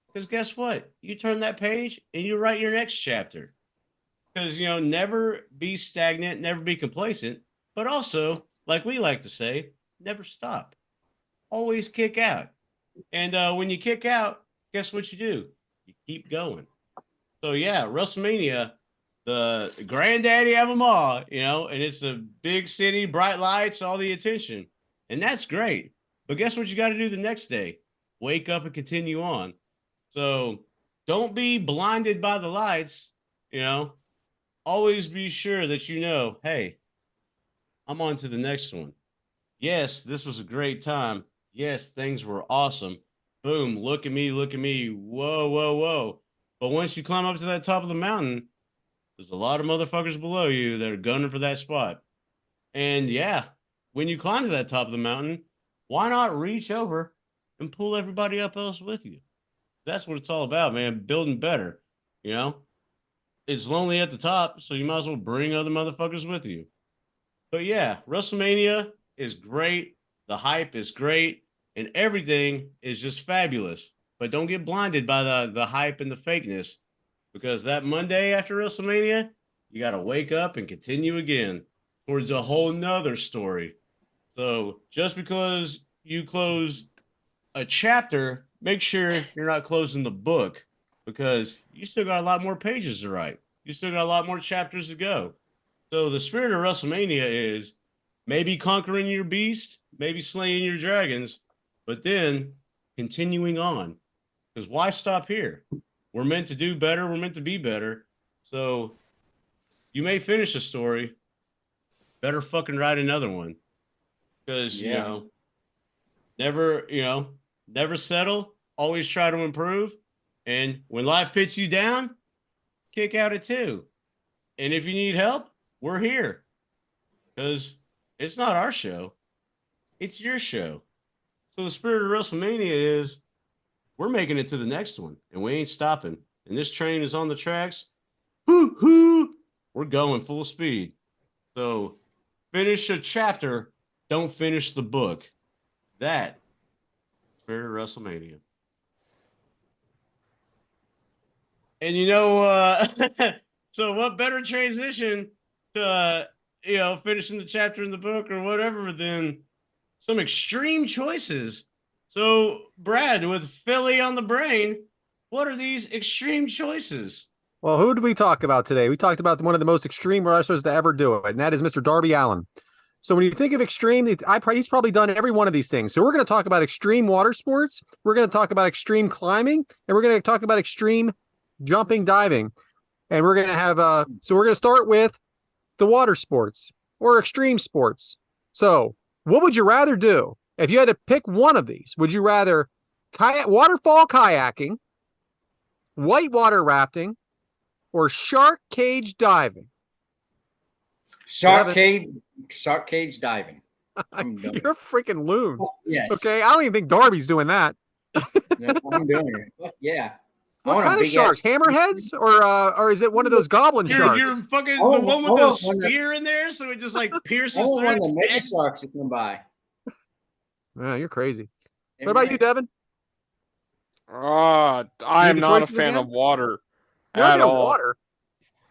Because guess what? You turn that page and you write your next chapter. Because, never be stagnant, never be complacent, but also, like we like to say, never stop. Always kick out. And when you kick out, guess what you do? You keep going. So yeah, WrestleMania the granddaddy of them all, and it's a big city, bright lights, all the attention. And that's great. But guess what you got to do the next day? Wake up and continue on. So don't be blinded by the lights, Always be sure that hey, I'm on to the next one. Yes, this was a great time. Yes, things were awesome. Boom, look at me, look at me. Whoa, whoa, whoa. But once you climb up to that top of the mountain, there's a lot of motherfuckers below you that are gunning for that spot. And yeah, when you climb to that top of the mountain, why not reach over and pull everybody up else with you? That's what it's all about, man. Building better, It's lonely at the top, so you might as well bring other motherfuckers with you. But yeah, WrestleMania is great. The hype is great. And everything is just fabulous. But don't get blinded by the hype and the fakeness. Because that Monday after WrestleMania, you got to wake up and continue again towards a whole nother story. So just because you close a chapter, make sure you're not closing the book, because you still got a lot more pages to write. You still got a lot more chapters to go. So the spirit of WrestleMania is maybe conquering your beast, maybe slaying your dragons, but then continuing on. Because why stop here? We're meant to do better. We're meant to be better. So you may finish a story. Better fucking write another one. Because, never settle. Always try to improve. And when life pits you down, kick out at 2. And if you need help, we're here. Because it's not our show. It's your show. So the spirit of WrestleMania is we're making it to the next one, and we ain't stopping. And this train is on the tracks. Hoo-hoo! We're going full speed. So finish a chapter. Don't finish the book. That spirit of WrestleMania. And so what better transition to finishing the chapter in the book or whatever than some extreme choices. So Brad, with Philly on the brain, what are these extreme choices? Well, who did we talk about today? We talked about one of the most extreme wrestlers to ever do it, and that is Mr. Darby Allin. So when you think of extreme, he's probably done every one of these things. So we're going to talk about extreme water sports. We're going to talk about extreme climbing, and we're going to talk about extreme jumping, diving. And we're going to have, so we're going to start with the water sports or extreme sports. So what would you rather do? If you had to pick one of these, would you rather waterfall kayaking, whitewater rafting, or shark cage diving? Shark cage diving. You're a freaking loon. Oh, yes. Okay, I don't even think Darby's doing that. No, I'm doing it. Yeah. What kind of sharks? Hammerheads, or is it one of those goblin sharks? You're fucking the one with the spear in there, so it just like pierces through. One of the mega sharks that come by. Yeah, you're crazy. What about you, Devin? I am not a fan of water at all. Water?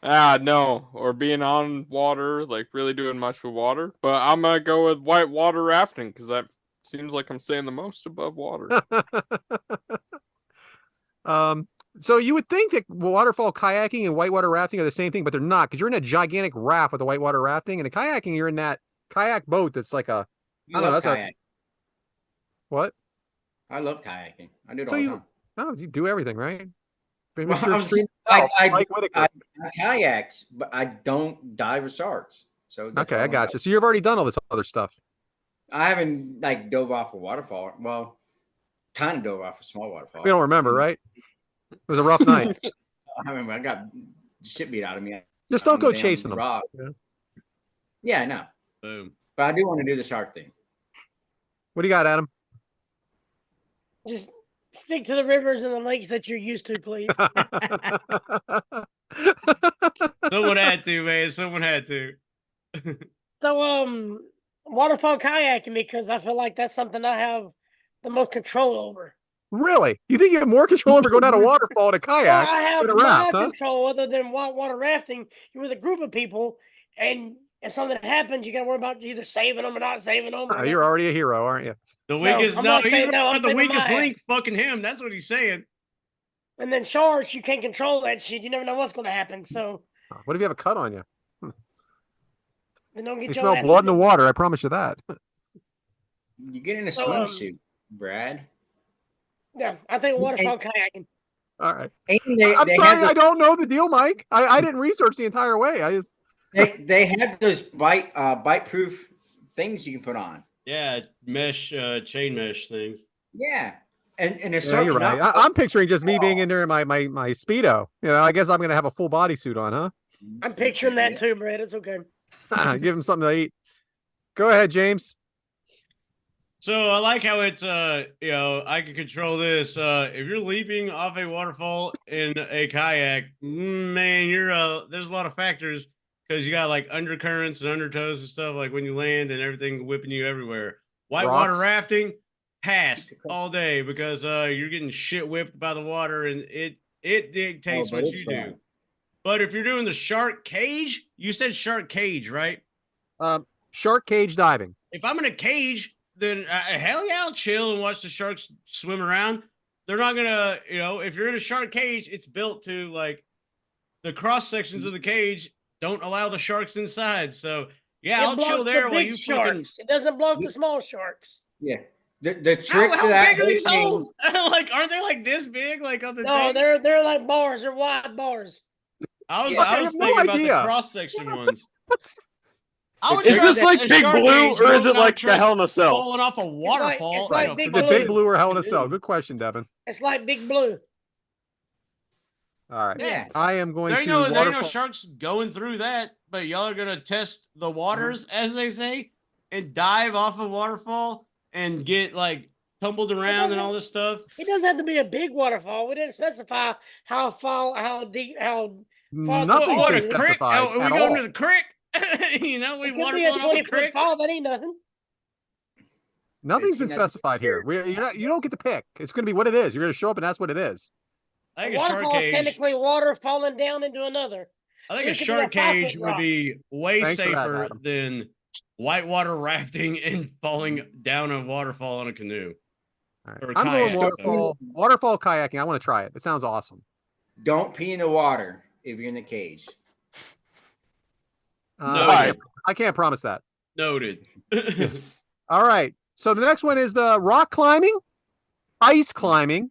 No, or being on water, like really doing much with water. But I'm gonna go with whitewater rafting because that seems like I'm staying the most above water. So you would think that waterfall kayaking and whitewater rafting are the same thing, but they're not, because you're in a gigantic raft with the whitewater rafting, and the kayaking, you're in that kayak boat that's like a, I don't know, that's kayaking. What? I love kayaking. I do it all the time. Oh, you do everything, right? Well, I kayaks, but I don't dive with sharks. So okay, I got you. So you've already done all this other stuff. I haven't dove off a waterfall. Well, kind of dove off a small waterfall. We don't remember, right? It was a rough night. I remember I got shit beat out of me. Just don't go chasing them. Yeah, I know. Boom. But I do want to do the shark thing. What do you got, Adam? Just stick to the rivers and the lakes that you're used to, please. Someone had to, man. Someone had to. So, waterfall kayaking, because I feel like that's something I have the most control over. Really? You think you have more control over going down a waterfall in a kayak? Well, I have than a raft, control other than water rafting. You're with a group of people, and if something happens, you got to worry about either saving them or not saving them. Oh, you're already a hero, aren't you? The weakest, he's the weakest link. Ass. Fucking him. That's what he's saying. And then sharks, you can't control that shit. You never know what's going to happen. So What if you have a cut on you? Then don't get You your smell ass blood in the in. water. I promise you that. You get in a So, swimsuit, Brad. Yeah, I think waterfall kayaking. All right. And I'm they sorry. have I don't know the deal, Mike. I didn't research the entire way. I just. they have those bite proof things you can put on. Yeah, mesh, chain mesh things. Yeah, and it's Yeah, you're certainly right. not. I'm picturing just me being in there in my speedo. I guess I'm gonna have a full bodysuit on, huh? I'm picturing that too, Brad. It's okay. Give him something to eat. Go ahead, James. So I like how it's I can control this. If you're leaping off a waterfall in a kayak, man, there's a lot of factors because you got like undercurrents and undertows and stuff like when you land and everything whipping you everywhere. Whitewater Rocks. rafting, pass all day because you're getting shit whipped by the water and it dictates but what it's you fun. do. But if you're doing the shark cage, you said shark cage, right? Shark cage diving. If I'm in a cage, then hell yeah, I'll chill and watch the sharks swim around. They're not gonna, if you're in a shark cage, it's built to like the cross sections of the cage don't allow the sharks inside. So yeah, I'll chill there while you fucking. It doesn't block the small sharks. Yeah, the trick How to that big are these whole holes? Like, aren't they like this big? Like on the No, thing? they're like bars. They're wide bars. I was I have no thinking about idea. the cross section ones. Is this like a Big shark Blue cage or is will it not like the trust Hell in a Cell? falling off a waterfall? it's like in a Big The fucking Big Blue. Blue or Hell in a canoe. Cell? Good question, Devin. It's like Big Blue. All right. Yeah. I am going There to ain't no waterfall. sharks going through that, but y'all are gonna test the waters, as they say, and dive off a waterfall and get like tumbled around and all this stuff. It doesn't have to be a big waterfall. We didn't specify how far, how deep, how far. Nothing's What been a creek? specified Oh, are we at going all. to the creek? We It could be a waterfalling off a 20-foot creek. fall. That ain't nothing. Nothing's See, been that's specified here. You don't get to pick. It's going to be what it is. You're going to show up, and that's what it is. I A think a shark waterfall is cage. technically water falling down into another. I think so a it could be a shark 5-foot cage would drop. be way Thanks for that, safer Adam. than whitewater rafting and falling down a waterfall on a canoe. All right. Or I'm going kayak, waterfall kayaking. I want to try it. It sounds awesome. Don't pee in the water if you're in the cage. I can't promise that. Noted. All right. So the next one is the rock climbing, ice climbing,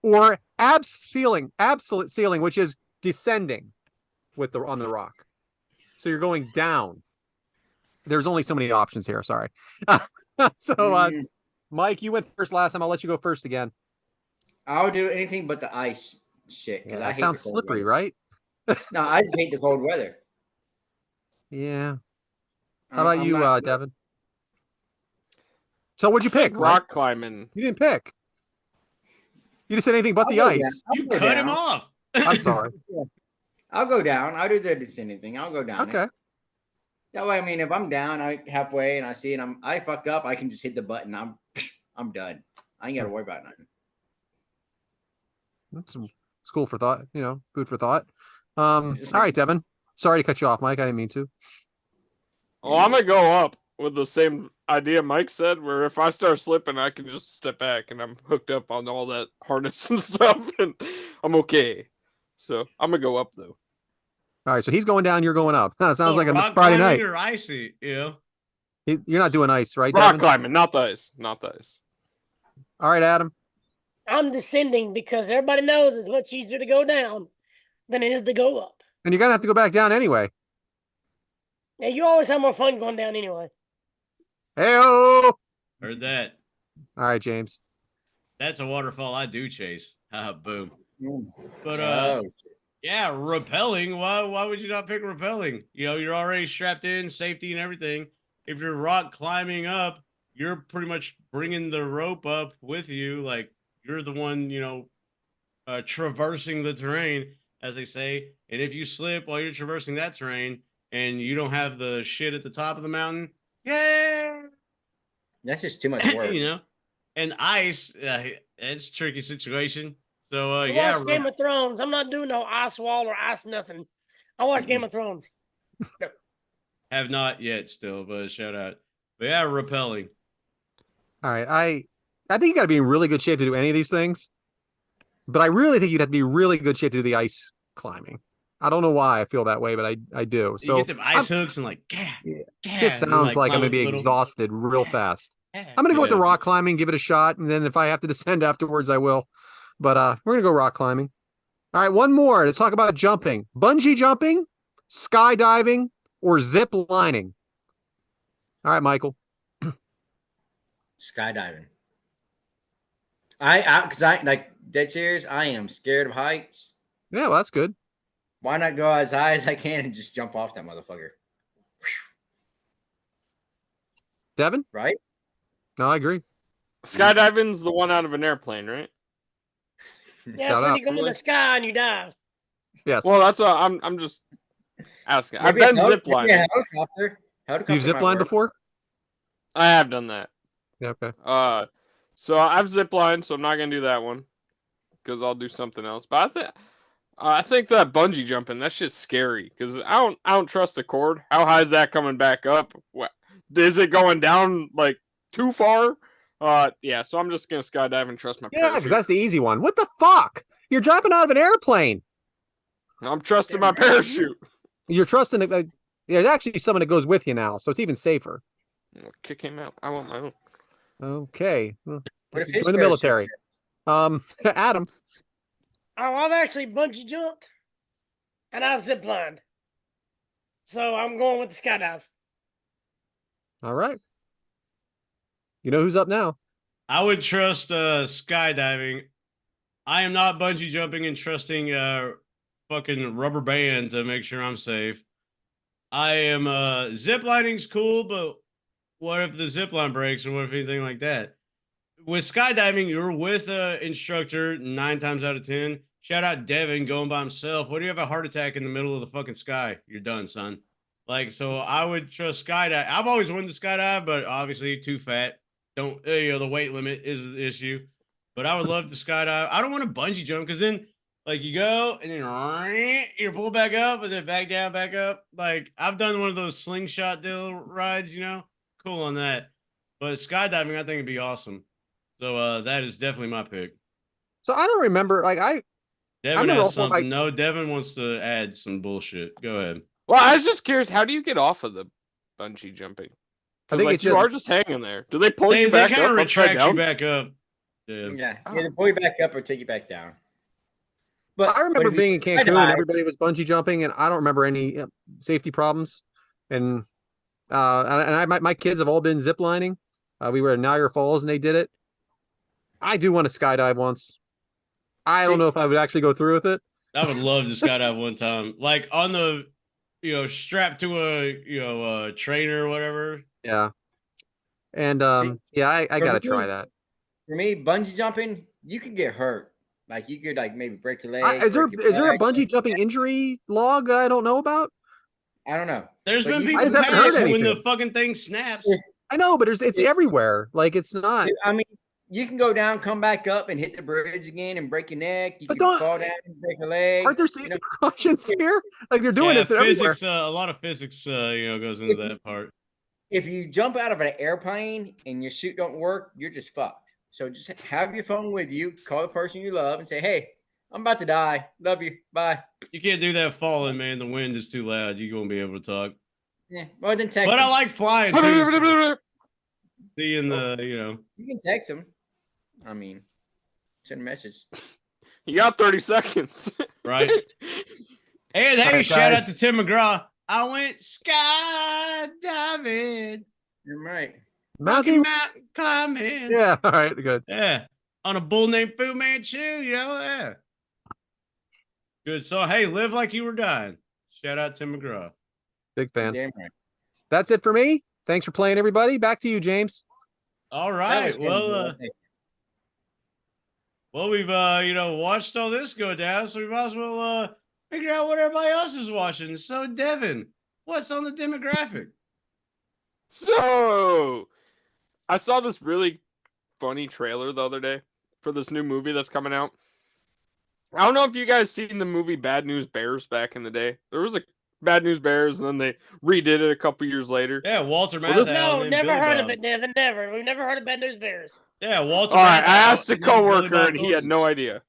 or absolute ceiling, which is descending on the rock. So you're going down. There's only so many options here. Sorry. Mike, you went first last time. I'll let you go first again. I'll do anything but the ice shit because I hate sounds the cold slippery, weather. right? No, I just hate the cold weather. Yeah. How about you, not- Devin? So what'd you pick? Rock climbing. You didn't pick. You just said anything but I'll the go ice. down. I'll You go cut him down. off. I'm sorry. I'll go down. I'll do the descending thing. I'll go down. Okay. That way, I mean, if I'm down, I halfway and I see it, I fucked up, I can just hit the button. I'm done. I ain't got to worry about nothing. That's school for thought. Food for thought. All right, Devin. Sorry to cut you off, Mike. I didn't mean to. Well, I'm gonna go up with the same idea Mike said, where if I start slipping, I can just step back and I'm hooked up on all that harness and stuff, and I'm okay. So I'm gonna go up though. All right, so he's going down. You're going up. Sounds like a rock Friday climbing night. or icy, You're not doing ice, right, Rock Devin? climbing, not the ice, not the ice. All right, Adam. I'm descending because everybody knows it's much easier to go down than it is to go up. And you're gonna have to go back down anyway. Yeah, you always have more fun going down anyway. Heyo! Heard that. All right, James. That's a waterfall I do chase. Boom. Mm. But Oh, yeah, rappelling. Why would you not pick rappelling? You're already strapped in, safety and everything. If you're rock climbing up, you're pretty much bringing the rope up with you. Like you're the one, traversing the terrain, as they say. And if you slip while you're traversing that terrain and you don't have the shit at the top of the mountain, yeah, that's just too much work. And ice, it's a tricky situation. So I yeah, watch Game of Thrones. I'm not doing no ice wall or ice nothing. I watch Game of Thrones. have not yet still, but shout out. But yeah, rappelling. All right. I think you got to be in really good shape to do any of these things. But I really think you'd have to be really good shape to do the ice climbing. I don't know why I feel that way, but I do. You So get them ice hooks and like, Yeah. just and then, sounds like I'm climb gonna be a little. exhausted real fast. Yeah. I'm gonna go with the Yeah. rock climbing, give it a shot, and then if I have to descend afterwards, I will. But we're gonna go rock climbing. All right, one more. Let's talk about jumping: bungee jumping, skydiving, or zip lining. All right, Michael. Skydiving. Because I like dead serious. I am scared of heights. Yeah, well, that's good. Why not go as high as I can and just jump off that motherfucker? Devyn? Right? No, I agree. Skydiving's the one out of an airplane, right? Yeah, Shout it's when out. you go in the sky and you dive. Yes. Well, that's what I'm just asking. I've Maybe a been heli- ziplining. maybe a helicopter. Helicopter You've might ziplined work. before? I have done that. Yeah, okay. So I've ziplined, so I'm not gonna do that one because I'll do something else. But I think that bungee jumping, that shit's scary because I don't trust the cord. How high is that coming back up? What is it going down like too far? Yeah. So I'm just gonna skydive and trust my Yeah, because parachute. that's the easy one. What the fuck? You're dropping out of an airplane. I'm trusting my parachute. You're trusting it. There's actually someone that goes with you now, so it's even safer. I'll kick him out. I want my own. Okay. Well, What if his join the parachute- military. Adam. Oh, I've actually bungee jumped and I've ziplined. So I'm going with the skydive. All right. You know who's up now? I would trust skydiving. I am not bungee jumping and trusting fucking rubber band to make sure I'm safe. I am zip lining's cool, but what if the zip line breaks or what if anything like that? With skydiving, you're with an instructor 9 times out of 10. Shout out Devyn going by himself. What do you have a heart attack in the middle of the fucking sky? You're done, son. Like, so I would trust skydive. I've always wanted to skydive, but obviously too fat. Don't the weight limit is the issue. But I would love to skydive. I don't want to bungee jump because then like you go and then you pull back up and then back down, back up. Like I've done one of those slingshot deal rides, cool on that. But skydiving, I think it'd be awesome. So that is definitely my pick. So I don't remember. Devyn remember has also, something. No, Devyn wants to add some bullshit. Go ahead. Well, I was just curious. How do you get off of the bungee jumping? I Because think like it's you just- are just hanging there. Do they pull They you back kind up of upside retract down? you back up. Yeah. Yeah. Oh. Either pull you back up or take you back down. But I remember if you being in Cancun. skydive- Everybody was bungee jumping, and I don't remember any safety problems. And my kids have all been ziplining. We were in Niagara Falls, and they did it. I do want to skydive once. I don't know if I would actually go through with it. I would love to skydive one time, like on the, strapped to a trainer or whatever. Yeah. And yeah, I for gotta me- try that. For me, bungee jumping, you could get hurt. Like you could maybe break your leg. Is there break your a back. bungee jumping injury log I don't know about? I don't know. There's But been you people I just haven't heard pass when the anything. fucking thing snaps. I know, but it's everywhere. Like it's not. I mean, you can go down, come back up, and hit the bridge again and break your neck. You But can don't- fall down and break your leg. Aren't there safety precautions here? Like they're doing Yeah, this everywhere. physics. A lot of physics, goes into that part. If you jump out of an airplane and your chute don't work, you're just fucked. So just have your phone with you, call the person you love, and say, "Hey, I'm about to die. Love you. Bye." You can't do that falling, man. The wind is too loud. You won't be able to talk. Yeah. Well, then text. But I them. like flying too. Seeing You can text them. I mean, send a message. You got 30 seconds. right. And hey, right, shout out guys. to Tim McGraw. I went skydiving, You're right. Mountain. mountain climbing. Yeah. All right. Good. Yeah. On a bull named Fu Manchu, yeah. Good song. Hey, live like you were dying. Shout out Tim McGraw. Big fan. Damn right. That's it for me. Thanks for playing, everybody. Back to you, James. All That right. was fun, Well, bro. well, we've watched all this go down, so we might as well figure out what everybody else is watching. So, Devyn, what's on the demographic? So, I saw this really funny trailer the other day for this new movie that's coming out. I don't know if you guys seen the movie Bad News Bears back in the day. There was a Bad News Bears, and then they redid it a couple years later. Yeah, Walter Well, this- Matthau. No, and never Billy heard Bob. of it, Devin. Never. We've never heard of Bad News Bears. Yeah, Walter All right, Matthau. I asked a and then Billy coworker, Bob and he had Thornton. no idea.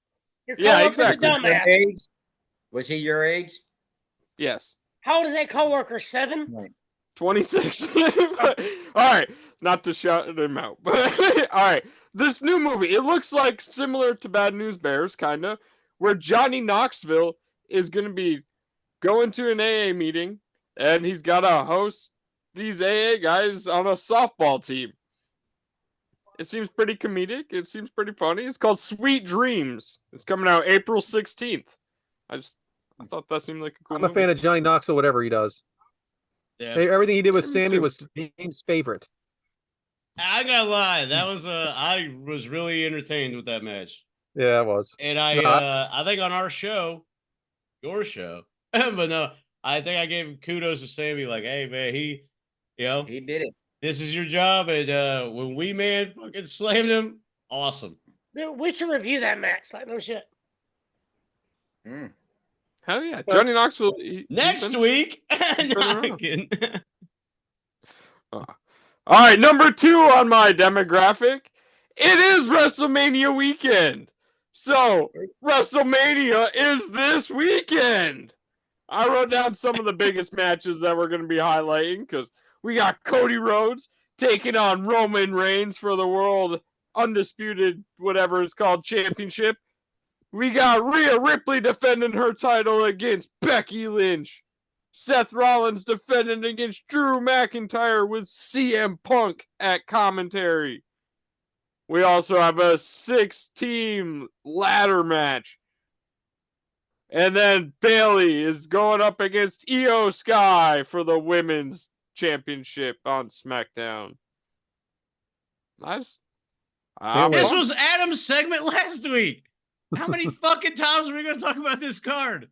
Your Yeah, coworker's a exactly. Your dumbass. age? Was he your age? Yes. How old is that coworker? 7? 26. All right, not to shout him out, but all right. This new movie, it looks like similar to Bad News Bears, kind of, where Johnny Knoxville is going to be going to an AA meeting, and he's got to host these AA guys on a softball team. It seems pretty comedic. It seems pretty funny. It's called Sweet Dreams. It's coming out April 16th. I thought that seemed like a cool I'm a movie. fan of Johnny Knoxville, whatever he does. Yeah. Everything he did with Me Sammy too. was James' favorite. I gotta lie, that was I was really entertained with that match. Yeah, it was. And No, I think on our show, your show, but no, I think I gave kudos to Sammy, like, hey man, he did it. this is your job, and when we man fucking slammed him, awesome. Dude, we should review that match. Like, no shit. Mm. Hell yeah. Johnny Knoxville. Next week. been No, I'm around. kidding. All right, number 2 on my demographic. It is WrestleMania weekend. So, WrestleMania is this weekend. I wrote down some of the biggest matches that we're going to be highlighting because we got Cody Rhodes taking on Roman Reigns for the World Undisputed, whatever it's called, Championship. We got Rhea Ripley defending her title against Becky Lynch. Seth Rollins defending against Drew McIntyre with CM Punk at commentary. We also have a 6-team ladder match. And then Bayley is going up against Io Sky for the women's championship on SmackDown. Nice. This was Adam's segment last week. How many fucking times are we going to talk about this card?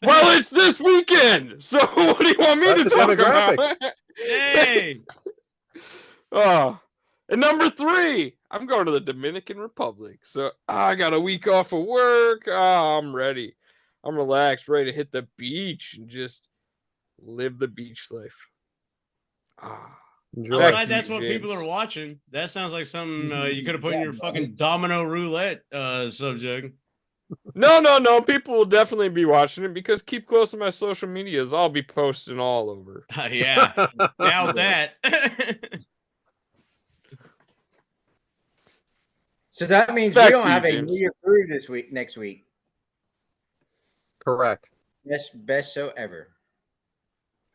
Well, it's this weekend. So what do you want me That's to the talk demographic. about? Hey. Oh, and number 3, I'm going to the Dominican Republic. So I got a week off of work. I'm ready. I'm relaxed, ready to hit the beach and just live the beach life. Enjoy. I'm Back glad to that's you, what people James. are watching. That sounds like something you could have put in your fucking domino roulette subject. No. People will definitely be watching it because keep close to my social medias. I'll be posting all over. Yeah, doubt that. So that means Back we don't to you, have a James. New Year crew next week. Correct. Best show ever.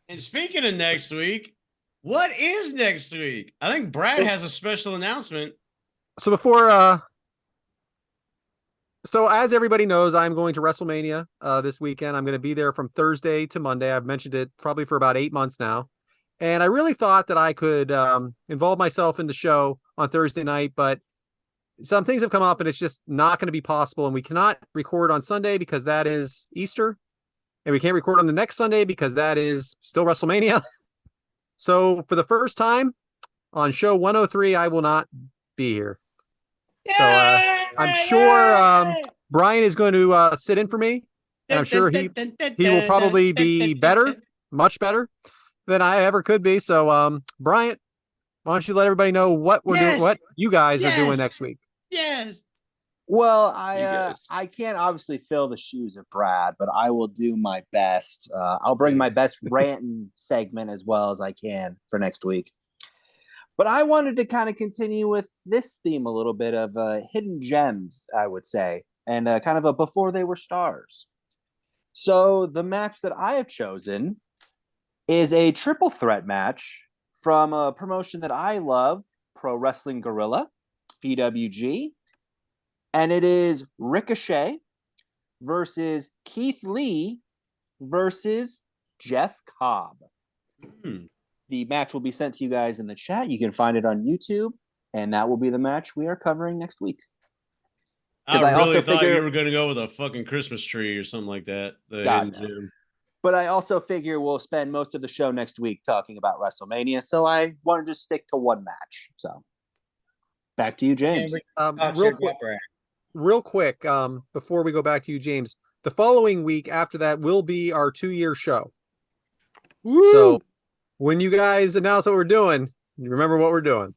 And speaking of next week, what is next week? I think Brad has a special announcement. So so as everybody knows, I'm going to WrestleMania this weekend. I'm going to be there from Thursday to Monday. I've mentioned it probably for about 8 months now. And I really thought that I could involve myself in the show on Thursday night, but some things have come up and it's just not going to be possible. And we cannot record on Sunday because that is Easter. And we can't record on the next Sunday because that is still WrestleMania. So for the first time on show 103, I will not be here. So I'm sure Brian is going to sit in for me. And I'm sure he will probably be better, much better than I ever could be. So Bryant, why don't you let everybody know what we're doing, what you guys are doing next week? Yes. Well, guys. I can't obviously fill the shoes of Brad, but I will do my best. I'll bring my best ranting segment as well as I can for next week. But I wanted to kind of continue with this theme a little bit of hidden gems, I would say, and kind of a before they were stars. So the match that I have chosen is a triple threat match from a promotion that I love, Pro Wrestling Guerrilla, PWG. And it is Ricochet versus Keith Lee versus Jeff Cobb. The match will be sent to you guys in the chat. You can find it on YouTube, and that will be the match we are covering next week. I 'Cause I really also thought figure- you were going to go with a fucking Christmas tree or something like that. The God, hidden gem. But I also figure we'll spend most of the show next week talking about WrestleMania, so I wanted to stick to one match. So back to you, James. Real quick, before we go back to you, James, the following week after that will be our 2-year show. Woo! So when you guys announce what we're doing, you remember what we're doing.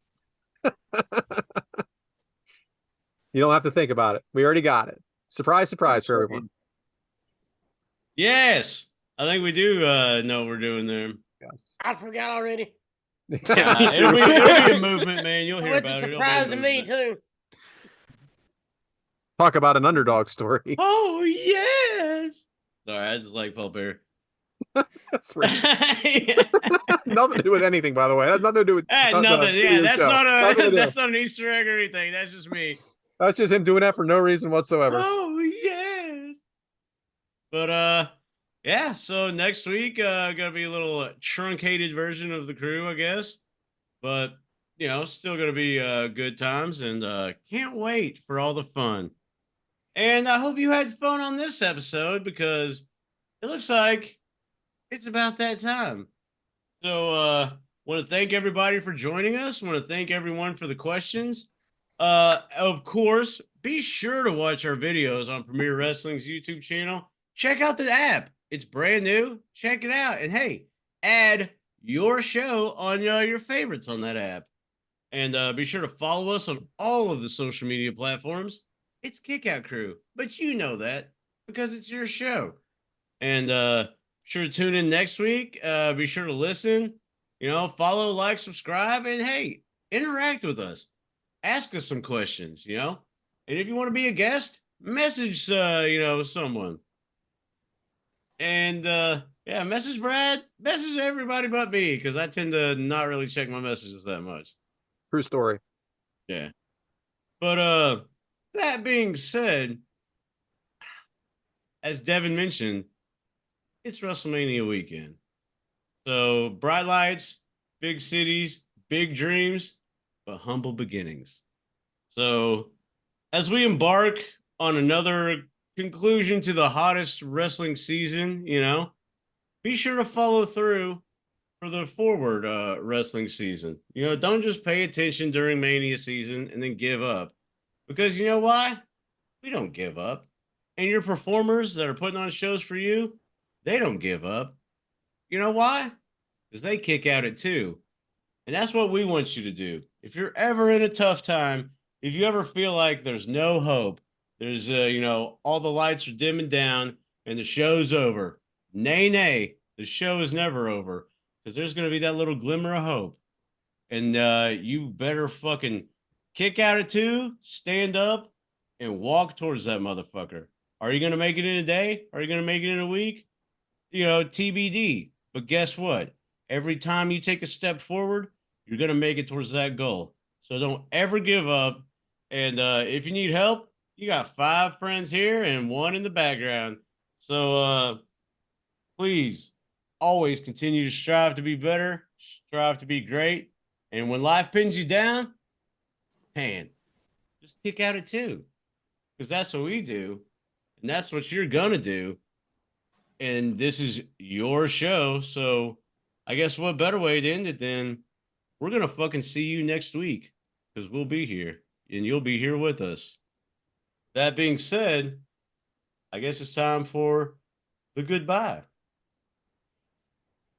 You don't have to think about it. We already got it. Surprise, surprise for everyone. Yes. I think we do know what we're doing there. Yes. I forgot already. It'll be a movement, man. You'll hear Oh, it's a about it. It'll be surprise to me movement. too. Talk about an underdog story. Oh yes. Sorry, I just like Paul Bear. That's right. Nothing to do with anything, by the way. That's nothing to do with Nothing. the Yeah, that's show. Nothing to do. that's not an Easter egg or anything. That's just me. That's just him doing that for no reason whatsoever. Oh yeah. But yeah, so next week gonna be a little truncated version of the crew, I guess. But still gonna be good times, and can't wait for all the fun. And I hope you had fun on this episode, because it looks like it's about that time. So want to thank everybody for joining us. Want to thank everyone for the questions. Of course, be sure to watch our videos on Premier Wrestling's YouTube channel. Check out the app. It's brand new. Check it out. And hey, add your show on your favorites on that app. And be sure to follow us on all of the social media platforms. It's Kickout Crew, but you know that because it's your show. And sure to tune in next week. Be sure to listen, follow, like, subscribe, and hey, interact with us. Ask us some questions, And if you want to be a guest, message someone. And yeah, message Brad, message everybody but me, because I tend to not really check my messages that much. True story. Yeah. But that being said, as Devyn mentioned, it's WrestleMania weekend. So bright lights, big cities, big dreams, but humble beginnings. So as we embark on another conclusion to the hottest wrestling season, be sure to follow through for the forward wrestling season. Don't just pay attention during Mania season and then give up. Because you know why? We don't give up. And your performers that are putting on shows for you, they don't give up. You know why? Because they kick out it too. And that's what we want you to do. If you're ever in a tough time, if you ever feel like there's no hope, there's, all the lights are dimming down and the show's over. Nay, nay, the show is never over, because there's going to be that little glimmer of hope. And you better fucking kick out it too, stand up, and walk towards that motherfucker. Are you going to make it in a day? Are you going to make it in a week? TBD. But guess what? Every time you take a step forward, you're going to make it towards that goal. So don't ever give up. And if you need help, you got 5 friends here and 1 in the background. So please always continue to strive to be better, strive to be great. And when life pins you down, man, just kick out it too. Because that's what we do. And that's what you're going to do. And this is your show. So I guess what better way to end it than we're going to fucking see you next week, because we'll be here and you'll be here with us. That being said, I guess it's time for the goodbye.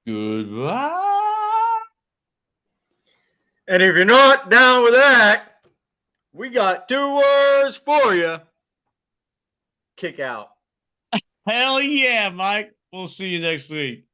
Goodbye. And if you're not down with that, we got 2 words for you. Kick out. Hell yeah, Mike. We'll see you next week.